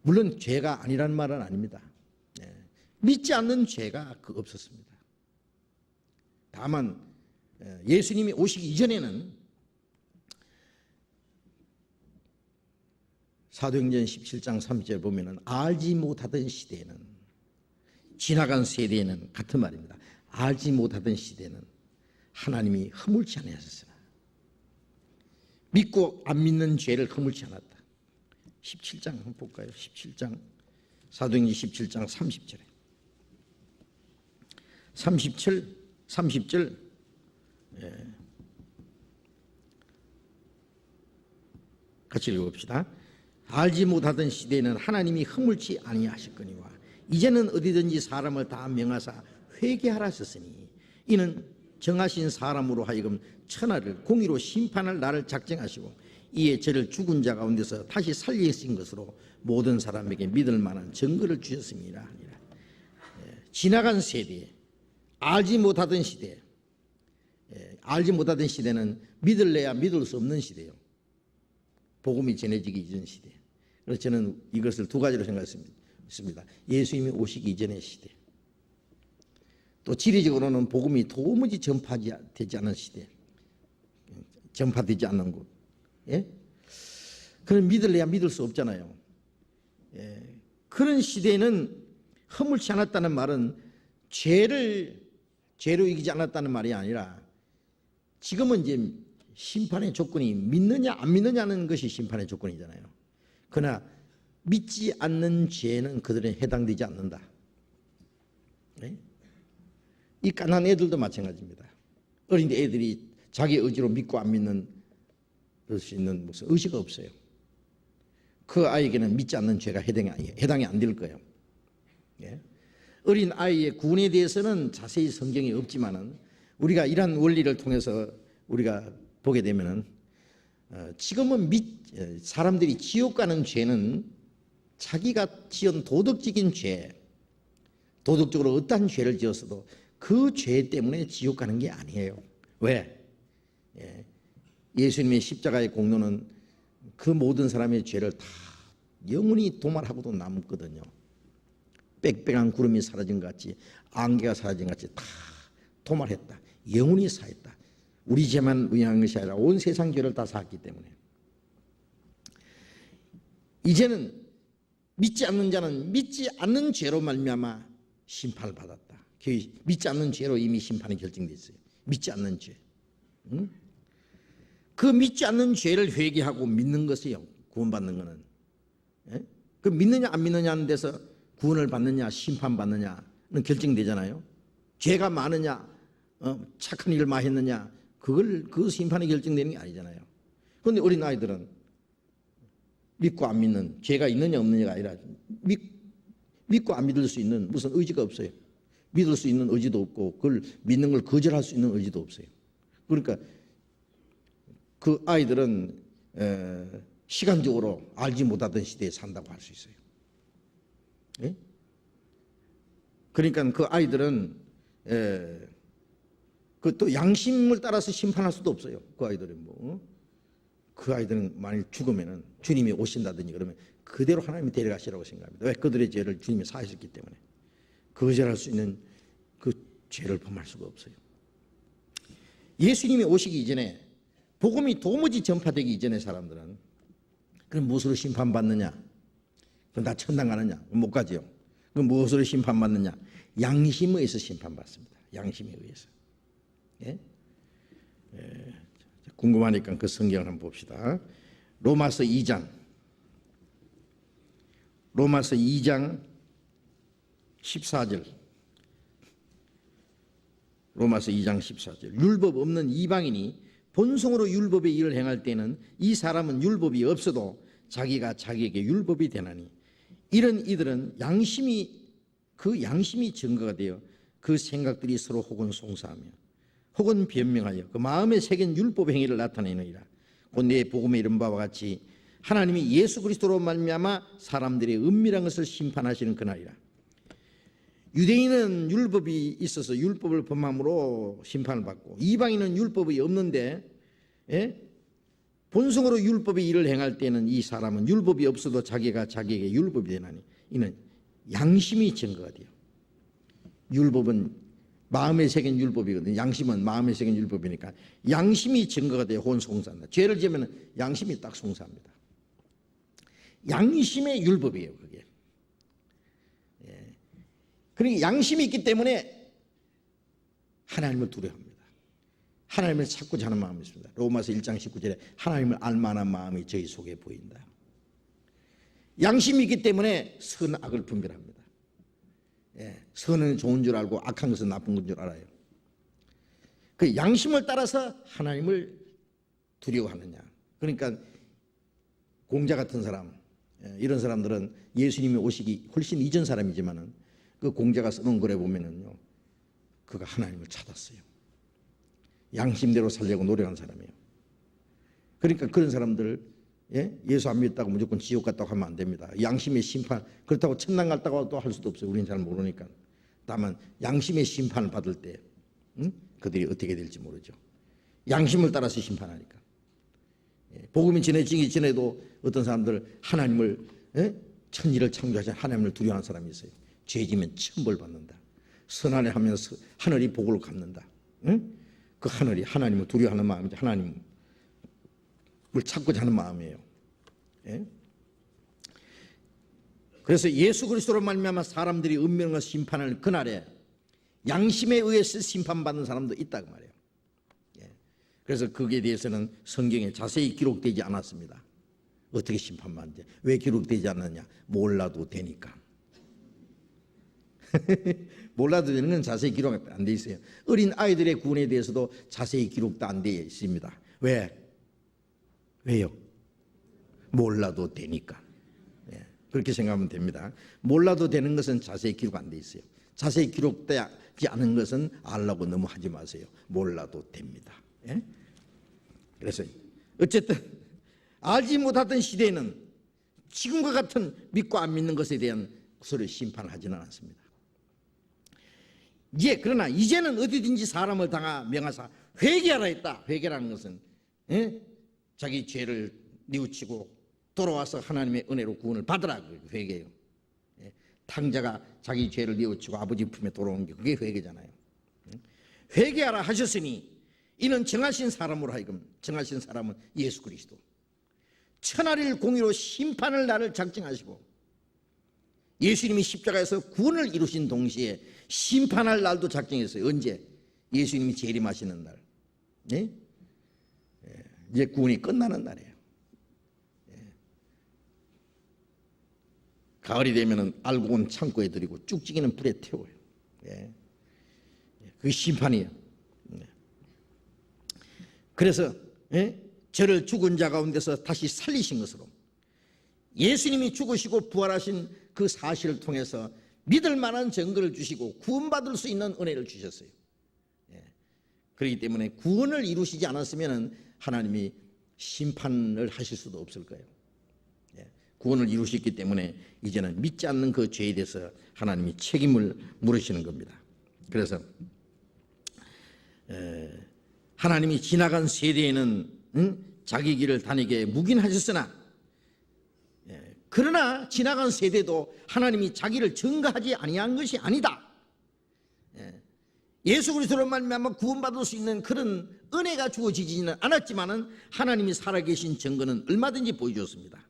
물론 죄가 아니라는 말은 아닙니다. 믿지 않는 죄가 없었습니다. 다만 예수님이 오시기 이전에는 사도행전 17장 3절 보면은 알지 못하던 시대에는 지나간 세대에는 같은 말입니다. 알지 못하던 시대는 하나님이 허물지 아니하셨으나 믿고 안 믿는 죄를 허물지 않았다. 17장 한번 볼까요? 17장 사도행전 17장 30절에 30절 같이 읽어봅시다. 알지 못하던 시대에는 하나님이 허물지 아니하셨거니와 이제는 어디든지 사람을 다 명하사 회개하라 하셨으니 이는 정하신 사람으로 하여금 천하를 공의로 심판할 날을 작정하시고 이에 저를 죽은 자 가운데서 다시 살리신 것으로 모든 사람에게 믿을 만한 증거를 주셨습니다. 지나간 세대, 알지 못하던 시대, 알지 못하던 시대는 믿을래야 믿을 수 없는 시대예요. 복음이 전해지기 이전 시대. 그래서 저는 이것을 두 가지로 생각했습니다. 예수님이 오시기 이전의 시대, 또 지리적으로는 복음이 도무지 전파되지 않은 시대, 전파되지 않는 곳. 그런 믿을래야 믿을 수 없잖아요. 그런 시대에는 허물치 않았다는 말은 죄로 이기지 않았다는 말이 아니라 지금은 이제 심판의 조건이 믿느냐 안 믿느냐는 것이 심판의 조건이잖아요. 그러나 믿지 않는 죄는 그들에 해당되지 않는다. 이 깐난 애들도 마찬가지입니다. 어린 애들이 자기 의지로 믿고 안 믿는 그럴 수 있는 무슨 의지가 없어요. 그 아이에게는 믿지 않는 죄가 해당이 안 될 거예요. 어린 아이의 구원에 대해서는 자세히 성경이 없지만은 우리가 이러한 원리를 통해서 우리가 보게 되면은 지금은 사람들이 지옥 가는 죄는 자기가 지은 도덕적인 죄, 도덕적으로 어떠한 죄를 지었어도 그 죄 때문에 지옥 가는 게 아니에요. 왜? 예수님의 십자가의 공로는 그 모든 사람의 죄를 다 영원히 도말하고도 남거든요. 빽빽한 구름이 사라진 것 같이, 안개가 사라진 것 같이 다 도말했다. 영원히 사했다. 우리 죄만 의한 것이 아니라 온 세상 죄를 다 샀기 때문에 이제는 믿지 않는 자는 믿지 않는 죄로 말미암아 심판을 받았다. 믿지 않는 죄로 이미 심판이 결정돼 있어요. 믿지 않는 죄. 그 믿지 않는 죄를 회개하고 믿는 것이요. 구원받는 것은. 그 믿느냐 안 믿느냐 하는 데서 구원을 받느냐 심판받느냐는 결정되잖아요. 죄가 많으냐 착한 일을 많이 했느냐 그 심판이 결정되는 게 아니잖아요. 그런데 어린 아이들은 믿고 안 믿는, 죄가 있느냐 없느냐가 아니라 믿고 안 믿을 수 있는 무슨 의지가 없어요. 믿을 수 있는 의지도 없고 그걸 믿는 걸 거절할 수 있는 의지도 없어요. 그러니까 그 아이들은 시간적으로 알지 못하던 시대에 산다고 할 수 있어요. 그러니까 그 아이들은 그 또 양심을 따라서 심판할 수도 없어요. 그 아이들은 그 아이들은 만일 죽으면은 주님이 오신다든지 그러면 그대로 하나님이 데려가시라고 생각합니다. 왜? 그들의 죄를 주님이 사하셨기 때문에 거절할 수 있는 그 죄를 범할 수가 없어요. 예수님이 오시기 이전에 복음이 도무지 전파되기 이전에 사람들은 그럼 무엇으로 심판받느냐? 그럼 다 천당 가느냐? 못 가지요. 그럼 무엇으로 심판받느냐? 양심에 의해서 심판받습니다. 양심에 의해서. 궁금하니까 그 성경을 한번 봅시다. 로마서 2장 14절. 로마서 2장 14절. 율법 없는 이방인이 본성으로 율법의 일을 행할 때는 이 사람은 율법이 없어도 자기가 자기에게 율법이 되나니 이런 이들은 그 양심이 증거가 되어 그 생각들이 서로 혹은 송사하며 혹은 변명하여 그 마음에 새긴 율법 행위를 나타내느니라. 곧 내 복음에 이른 바와 같이 하나님이 예수 그리스도로 말미암아 사람들의 은밀한 것을 심판하시는 그날이라. 유대인은 율법이 있어서 율법을 범함으로 심판을 받고 이방인은 율법이 없는데 본성으로 율법의 일을 행할 때는 이 사람은 율법이 없어도 자기가 자기에게 율법이 되나니 이는 양심이 증거가 돼요. 율법은 마음에 새긴 율법이거든요. 양심은 마음에 새긴 율법이니까 양심이 증거가 돼요. 혼 송사한다. 죄를 지으면 양심이 딱 송사합니다. 양심의 율법이에요. 그게. 그러니까 양심이 있기 때문에 하나님을 두려워합니다. 하나님을 찾고자 하는 마음이 있습니다. 로마서 1장 19절에 하나님을 알만한 마음이 저희 속에 보인다. 양심이 있기 때문에 선악을 분별합니다. 선은 좋은 줄 알고 악한 것은 나쁜 건 줄 알아요. 그 양심을 따라서 하나님을 두려워하느냐. 그러니까 공자 같은 사람, 이런 사람들은 예수님이 오시기 훨씬 이전 사람이지만은 그 공자가 써놓은 글에 보면은요, 그가 하나님을 찾았어요. 양심대로 살려고 노력한 사람이에요. 그러니까 그런 사람들, 예수 안 믿었다고 무조건 지옥 갔다고 하면 안 됩니다. 양심의 심판, 그렇다고 천당 갔다고 또 할 수도 없어요. 우리는 잘 모르니까. 다만 양심의 심판을 받을 때 그들이 어떻게 될지 모르죠. 양심을 따라서 심판하니까. 복음이 전해지기 전에도 어떤 사람들 하나님을, 천지를 창조하신 하나님을 두려워하는 사람이 있어요. 죄지면 천벌 받는다. 선하게 하면서 하늘이 복을 갚는다. 그 하늘이 하나님을 두려워하는 마음이죠. 하나님을 찾고자 하는 마음이에요. 그래서 예수 그리스도로 말미암아 사람들이 운명과 심판을 그날에 양심에 의해서 심판받는 사람도 있다고 말해요. 그래서 거기에 대해서는 성경에 자세히 기록되지 않았습니다. 어떻게 심판받는지. 왜 기록되지 않았냐? 몰라도 되니까. 몰라도 되는 건 자세히 기록 안 돼 있어요. 어린 아이들의 구원에 대해서도 자세히 기록도 안 되어 있습니다. 왜요? 몰라도 되니까. 그렇게 생각하면 됩니다. 몰라도 되는 것은 자세히 기록 안 돼 있어요. 자세히 기록되지 않은 것은 알라고 너무 하지 마세요. 몰라도 됩니다. 그래서 어쨌든 알지 못하던 시대에는 지금과 같은 믿고 안 믿는 것에 대한 서로 심판을 하지는 않았습니다. 그러나 이제는 어디든지 사람을 명하사 회개하라 했다. 회개라는 것은 자기 죄를 뉘우치고 돌아와서 하나님의 은혜로 구원을 받으라. 회개예요. 탕자가 자기 죄를 뉘우치고 아버지 품에 돌아오는 게 그게 회개잖아요. 회개하라 하셨으니 이는 정하신 사람으로 하여금, 정하신 사람은 예수 그리스도, 천하를 공의로 심판을 나를 작정하시고 예수님이 십자가에서 구원을 이루신 동시에 심판할 날도 작정했어요. 언제? 예수님이 재림하시는 날. 이제 구원이 끝나는 날이에요. 가을이 되면은 알고 온 창고에 들이고 쭉지기는 불에 태워요. 그게 심판이에요. 그래서 저를 죽은 자 가운데서 다시 살리신 것으로 예수님이 죽으시고 부활하신 그 사실을 통해서 믿을 만한 증거를 주시고 구원받을 수 있는 은혜를 주셨어요. 그렇기 때문에 구원을 이루시지 않았으면 하나님이 심판을 하실 수도 없을 거예요. 구원을 이루셨기 때문에 이제는 믿지 않는 그 죄에 대해서 하나님이 책임을 물으시는 겁니다. 그래서 하나님이 지나간 세대에는 자기 길을 다니게 묵인하셨으나 그러나 지나간 세대도 하나님이 자기를 증거하지 아니한 것이 아니다. 예수 그리스도로 말미암아 구원받을 수 있는 그런 은혜가 주어지지는 않았지만은 하나님이 살아계신 증거는 얼마든지 보여주었습니다.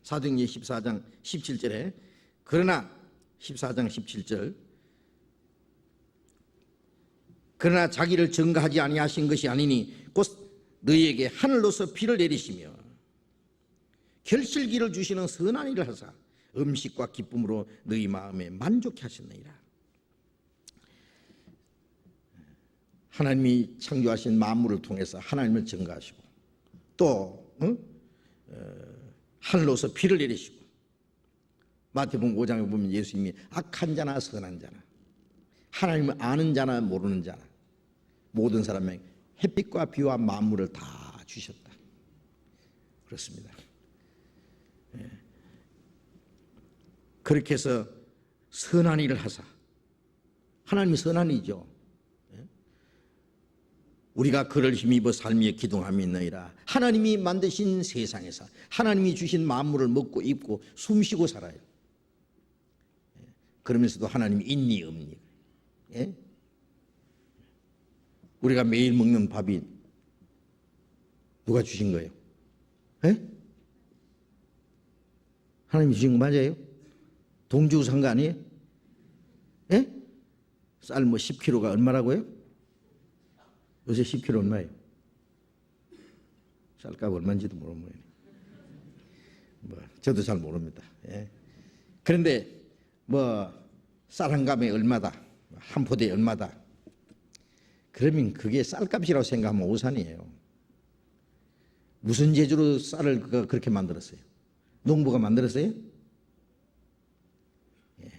사도행전 14장 17절에 그러나 14장 17절 그러나 자기를 증거하지 아니하신 것이 아니니 곧 너희에게 하늘로서 비를 내리시며 결실기를 주시는 선한 일을 하사 음식과 기쁨으로 너희 마음에 만족해 하셨느니라. 하나님이 창조하신 만물을 통해서 하나님을 증거하시고 또 하늘로서 비를 내리시고 마태복음 5장에 보면 예수님이 악한 자나 선한 자나 하나님을 아는 자나 모르는 자나 모든 사람에게 햇빛과 비와 만물을 다 주셨다. 그렇습니다. 그렇게 해서 선한 일을 하사 하나님이 선한 이죠. 우리가 그를 힘입어 삶에 기동함이 있느니라. 하나님이 만드신 세상에서 하나님이 주신 만물을 먹고 입고 숨쉬고 살아요. 그러면서도 하나님이 있니 없니? 우리가 매일 먹는 밥이 누가 주신 거예요? 하나님이 주신 거 맞아요? 동주고 산 거 아니에요? 쌀 뭐 10kg가 얼마라고요? 요새 10kg 얼마예요? 쌀값 얼마인지도 모르는 뭐 저도 잘 모릅니다. 예. 그런데 뭐 쌀 한 감에 얼마다, 한 포대에 얼마다. 그러면 그게 쌀값이라고 생각하면 오산이에요. 무슨 재주로 쌀을 그렇게 만들었어요? 농부가 만들었어요? 예.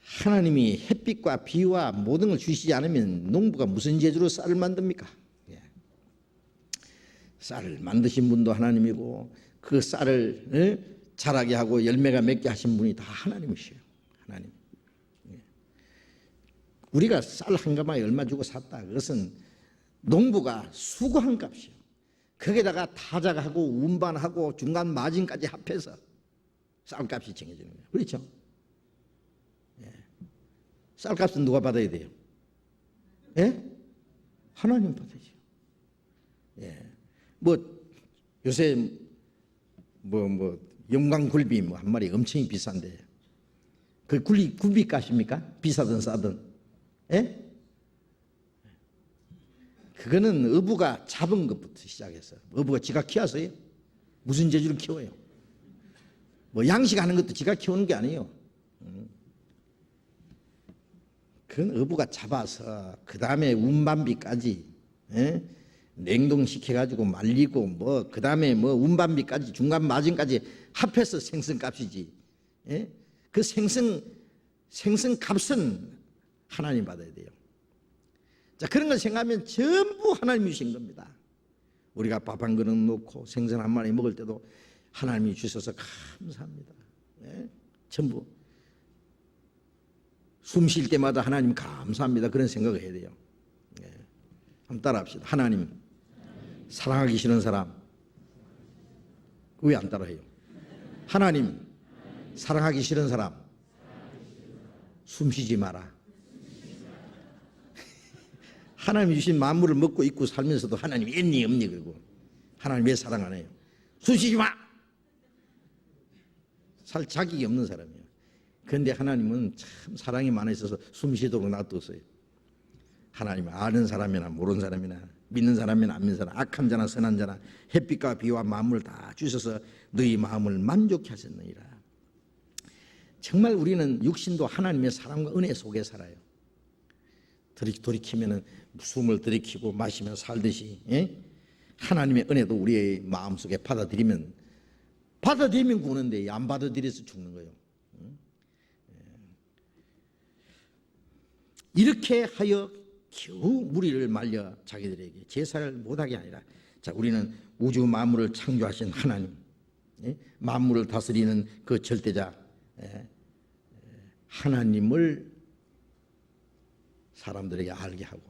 하나님이 햇빛과 비와 모든 걸 주시지 않으면 농부가 무슨 재주로 쌀을 만듭니까? 예. 쌀을 만드신 분도 하나님이고 그 쌀을 자라게 하고 열매가 맺게 하신 분이 다 하나님이시에요. 하나님. 예. 우리가 쌀 한 가마에 얼마 주고 샀다. 그것은 농부가 수고한 값이에요. 거기다가 타작하고 운반하고 중간 마진까지 합해서 쌀값이 정해지는 거예요. 그렇죠? 예. 쌀값은 누가 받아야 돼요? 예? 하나님 받으죠. 예. 뭐 요새 영광굴비 뭐 한 마리 엄청 비싼데 그 굴비 값입니까? 비싸든 싸든. 예? 그거는 어부가 잡은 것부터 시작해서 어부가 지가 키웠어요. 무슨 재주로 키워요? 뭐 양식하는 것도 지가 키우는 게 아니에요. 그건 어부가 잡아서 그 다음에 운반비까지 냉동시켜가지고 말리고 뭐 그 다음에 뭐 운반비까지 중간 마진까지 합해서 생선값이지. 예? 그 생선값은 하나님 받아야 돼요. 자, 그런 걸 생각하면 전부 하나님이 주신 겁니다. 우리가 밥 한 그릇 놓고 생선 한 마리 먹을 때도 하나님이 주셔서 감사합니다. 예? 전부 숨 쉴 때마다 하나님 감사합니다. 그런 생각을 해야 돼요. 예. 한번 따라합시다. 하나님 사랑하기 싫은 사람 왜 안 따라해요? 하나님 사랑하기 싫은 사람 숨 쉬지 마라. 하나님이 주신 만물을 먹고 있고 살면서도 하나님이 있니 없니 그러고 하나님 왜 사랑 안 해요? 숨 쉬지 마. 살 자격이 없는 사람이에요. 그런데 하나님은 참 사랑이 많아 있어서 숨 쉬도록 놔뒀어요. 하나님은 아는 사람이나 모르는 사람이나 믿는 사람이나 안 믿는 사람, 악한 자나 선한 자나 햇빛과 비와 만물을 다 주셔서 너희 마음을 만족케 하셨느니라. 정말 우리는 육신도 하나님의 사랑과 은혜 속에 살아요. 돌이키면 숨을 들이키고 마시며 살듯이 하나님의 은혜도 우리의 마음속에 받아들이면 구는데 안 받아들여서 죽는 거예요. 이렇게 하여 겨우 무리를 말려 자기들에게 제사를 못하게 하니라. 자, 우리는 우주 만물을 창조하신 하나님, 만물을 다스리는 그 절대자 하나님을 사람들에게 알게 하고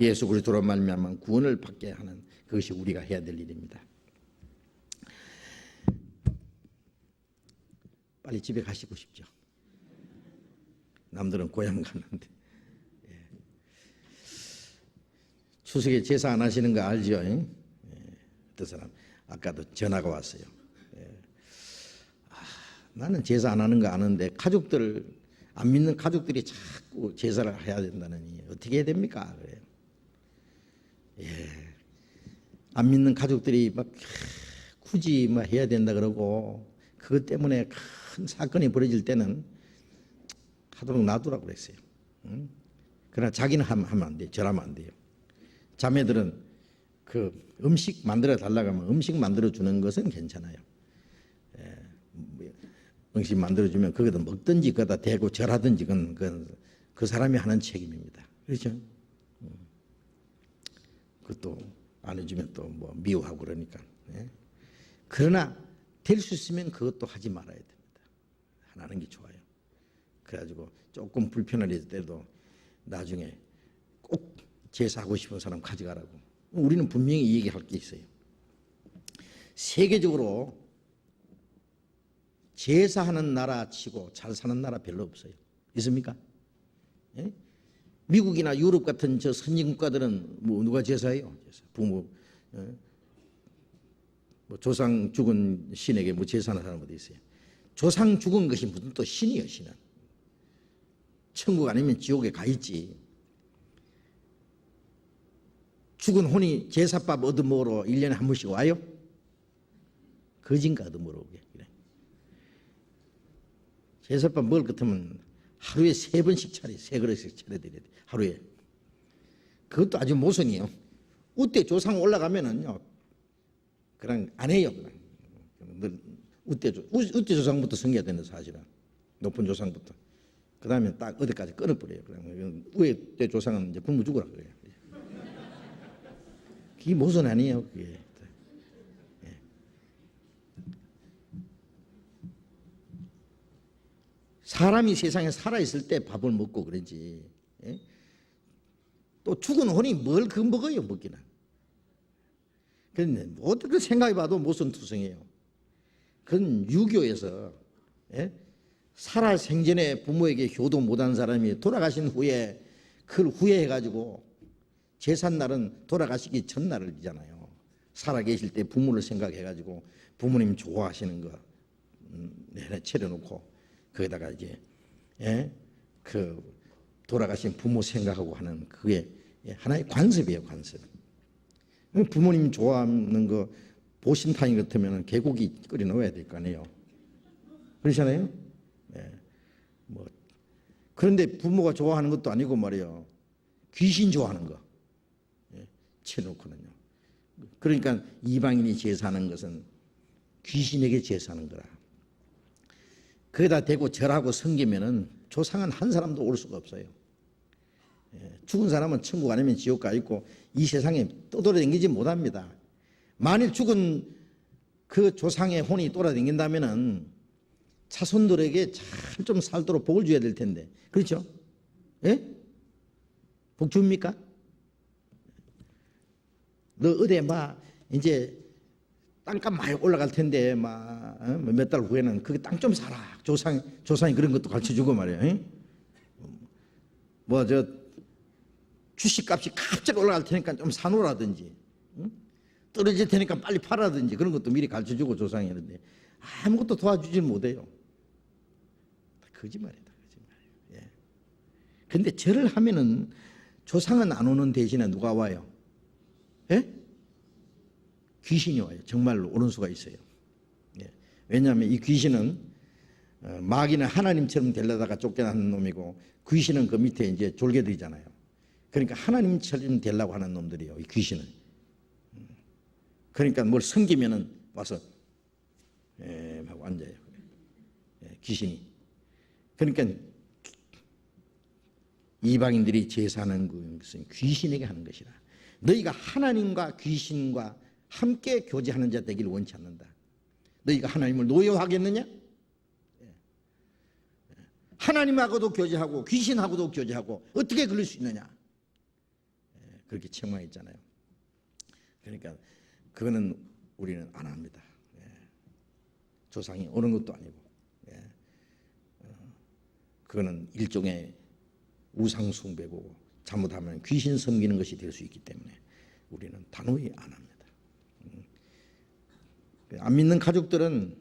예수 그리스도로 말미암아 구원을 받게 하는 그것이 우리가 해야 될 일입니다. 빨리 집에 가시고 싶죠. 남들은 고향 가는데. 추석에 제사 안 하시는 거 알죠? 어떤 사람 아까도 전화가 왔어요. 나는 제사 안 하는 거 아는데 안 믿는 가족들이 자꾸 제사를 해야 된다느니 어떻게 해야 됩니까? 그래요. 안 믿는 가족들이 막 굳이 뭐 해야 된다 그러고 그것 때문에 큰 사건이 벌어질 때는 하도록 놔두라고 그랬어요. 그러나 자기는 하면 안 돼요. 절하면 안 돼요. 자매들은 그 음식 만들어 달라고 하면 음식 만들어 주는 것은 괜찮아요. 음식 만들어 주면 거기다 먹든지 거기다 대고 절하든지 그건 그 사람이 하는 책임입니다. 그렇죠? 그것도 안 해주면 또 뭐 미워하고 그러니까. 그러나 될 수 있으면 그것도 하지 말아야 됩니다. 안 하는 게 좋아요. 그래가지고 조금 불편할 때도 나중에 꼭 제사하고 싶은 사람 가져가라고. 우리는 분명히 얘기할 게 있어요. 세계적으로 제사하는 나라 치고 잘 사는 나라 별로 없어요. 있습니까? 예? 미국이나 유럽 같은 저 선진 국가들은 뭐 누가 제사해요? 부모, 뭐 조상 죽은 신에게 뭐 제사하는 사람 어디 있어요? 조상 죽은 것이 무슨 또 신이에요, 신은. 천국 아니면 지옥에 가 있지. 죽은 혼이 제사밥 얻어먹으러 1년에 한 번씩 와요? 거진가 얻어먹으러 오게. 그래. 제사밥 먹을 것 같으면 하루에 3번씩 차려, 3그릇씩 차려드려야 돼. 하루에. 그것도 아주 모순이에요. 우때 조상 올라가면은요, 그냥 안 해요. 그냥. 우때 조상부터 섬겨야 되는 사실은. 높은 조상부터. 그 다음에 딱 어디까지 끊어버려요. 그냥 위에 때 조상은 이제 굶어 죽으라 그래요. 그게 모순 아니에요. 그게. 사람이 세상에 살아있을 때 밥을 먹고 그러지. 예? 또 죽은 혼이 뭘 그 먹어요, 먹기는. 그런데 어떻게 생각해봐도 모순투성이에요. 그건 유교에서 예? 살아 생전에 부모에게 효도 못한 사람이 돌아가신 후에 그걸 후회해가지고 제삿날은 돌아가시기 전날이잖아요. 살아계실 때 부모를 생각해가지고 부모님 좋아하시는 거 내내 차려놓고 거기다가 이제 예? 그 돌아가신 부모 생각하고 하는 그게 하나의 관습이에요, 관습. 부모님 좋아하는 거 보신탕이 같으면 개고기 끓여 넣어야 될 거 아니에요. 그렇잖아요. 예. 뭐 그런데 부모가 좋아하는 것도 아니고 말이에요. 귀신 좋아하는 거 쳐놓거든요. 그러니까 이방인이 제사하는 것은 귀신에게 제사하는 거라. 거기다 대고 절하고 섬기면은 조상은 한 사람도 올 수가 없어요. 죽은 사람은 천국 아니면 지옥 가 있고 이 세상에 떠돌아다니지 못합니다. 만일 죽은 그 조상의 혼이 돌아다닌다면은 자손들에게 잘 좀 살도록 복을 줘야 될 텐데, 그렇죠? 예? 복 줍니까? 너 어디 막 이제 땅값 많이 올라갈 텐데 막 몇 달 후에는 그게 땅 좀 사라. 조상이 그런 것도 가르쳐 주고 말이에요. 뭐 저 주식값이 갑자기 올라갈 테니까 좀 사놓으라든지, 떨어질 테니까 빨리 팔아든지 그런 것도 미리 가르쳐 주고 조상이 하는데 아무것도 도와주질 못해요. 거짓말이다, 거짓말. 예. 근데 절을 하면은 조상은 안 오는 대신에 누가 와요? 예? 귀신이 와요. 정말로 오는 수가 있어요. 예. 왜냐하면 이 귀신은 마귀는 하나님처럼 되려다가 쫓겨나는 놈이고 귀신은 그 밑에 이제 졸개들이잖아요. 그러니까 하나님처럼 되려고 하는 놈들이에요. 이 귀신은. 그러니까 뭘 섬기면은 와서 하고 앉아요. 귀신이. 그러니까 이방인들이 제사하는 것은 귀신에게 하는 것이라. 너희가 하나님과 귀신과 함께 교제하는 자 되기를 원치 않는다. 너희가 하나님을 노여하겠느냐? 하나님하고도 교제하고 귀신하고도 교제하고 어떻게 그럴 수 있느냐? 그렇게 책망했잖아요. 그러니까 그거는 우리는 안 합니다. 조상이 오는 것도 아니고 그거는 일종의 우상 숭배고 잘못하면 귀신 섬기는 것이 될 수 있기 때문에 우리는 단호히 안 합니다. 안 믿는 가족들은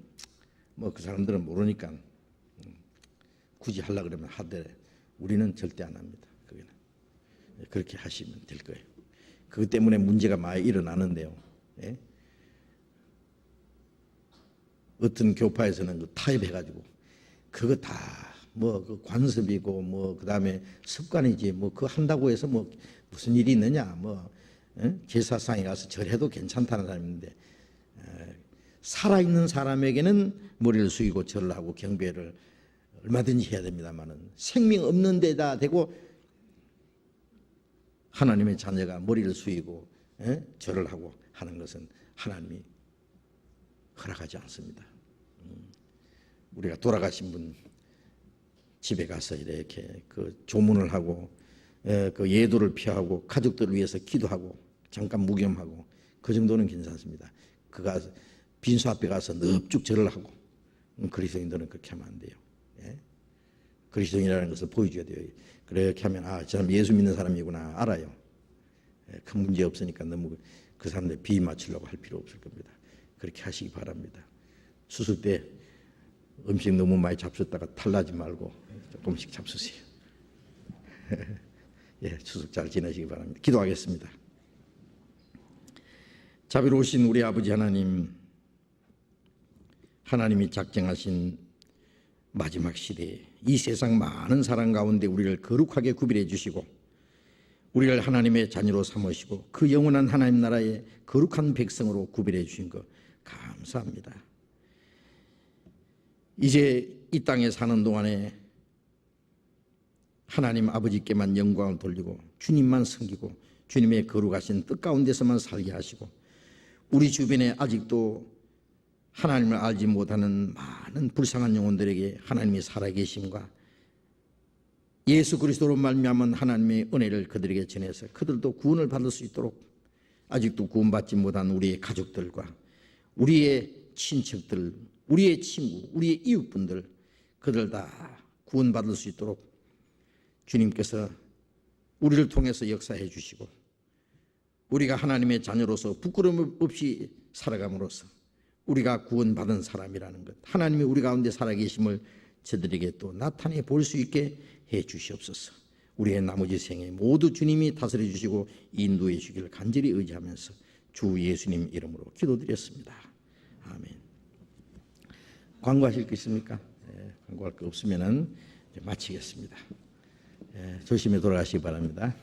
뭐 그 사람들은 모르니까 굳이 하려 그러면 하되 우리는 절대 안 합니다. 그거는 그렇게 하시면 될 거예요. 그것 때문에 문제가 많이 일어나는데요. 예? 어떤 교파에서는 그 타협해가지고 그거 다 뭐 그 관습이고 뭐 그 다음에 습관이지 뭐 그거 한다고 해서 뭐 무슨 일이 있느냐 뭐 제사상에 가서 절해도 괜찮다는 사람이 있는데 살아있는 사람에게는 머리를 숙이고 절을 하고 경배를 얼마든지 해야 됩니다만은 생명 없는 데다 대고 하나님의 자녀가 머리를 숙이고 절을 하고 하는 것은 하나님이 허락하지 않습니다. 우리가 돌아가신 분 집에 가서 이렇게 그 조문을 하고 그 예도를 표하고 가족들을 위해서 기도하고 잠깐 묵념하고 그 정도는 괜찮습니다. 그가 빈소 앞에 가서 넙죽 절을 하고 그리스도인들은 그렇게 하면 안 돼요. 예? 그리스도인이라는 것을 보여줘야 돼요. 그렇게 하면 아, 저 사람 예수 믿는 사람이구나 알아요. 예, 큰 문제 없으니까 너무 그 사람들 비 맞추려고 할 필요 없을 겁니다. 그렇게 하시기 바랍니다. 추수 때 음식 너무 많이 잡수다가 탈나지 말고 조금씩 잡수세요. 예, 추석 잘 지내시기 바랍니다. 기도하겠습니다. 자비로우신 우리 아버지 하나님, 하나님이 작정하신 마지막 시대에 이 세상 많은 사람 가운데 우리를 거룩하게 구별해 주시고 우리를 하나님의 자녀로 삼으시고 그 영원한 하나님 나라의 거룩한 백성으로 구별해 주신 것 감사합니다. 이제 이 땅에 사는 동안에 하나님 아버지께만 영광을 돌리고 주님만 섬기고 주님의 거룩하신 뜻 가운데서만 살게 하시고 우리 주변에 아직도 하나님을 알지 못하는 많은 불쌍한 영혼들에게 하나님이 살아계심과 예수 그리스도로 말미암은 하나님의 은혜를 그들에게 전해서 그들도 구원을 받을 수 있도록 아직도 구원받지 못한 우리의 가족들과 우리의 친척들, 우리의 친구, 우리의 이웃분들 그들 다 구원받을 수 있도록 주님께서 우리를 통해서 역사해 주시고 우리가 하나님의 자녀로서 부끄러움 없이 살아감으로써 우리가 구원받은 사람이라는 것, 하나님이 우리 가운데 살아계심을 저들에게 또 나타내 볼 수 있게 해 주시옵소서. 우리의 나머지 생에 모두 주님이 다스려 주시고 인도해 주기를 간절히 의지하면서 주 예수님 이름으로 기도드렸습니다. 아멘. 광고하실 거 있습니까? 광고할 거 없으면 마치겠습니다. 조심히 돌아가시기 바랍니다.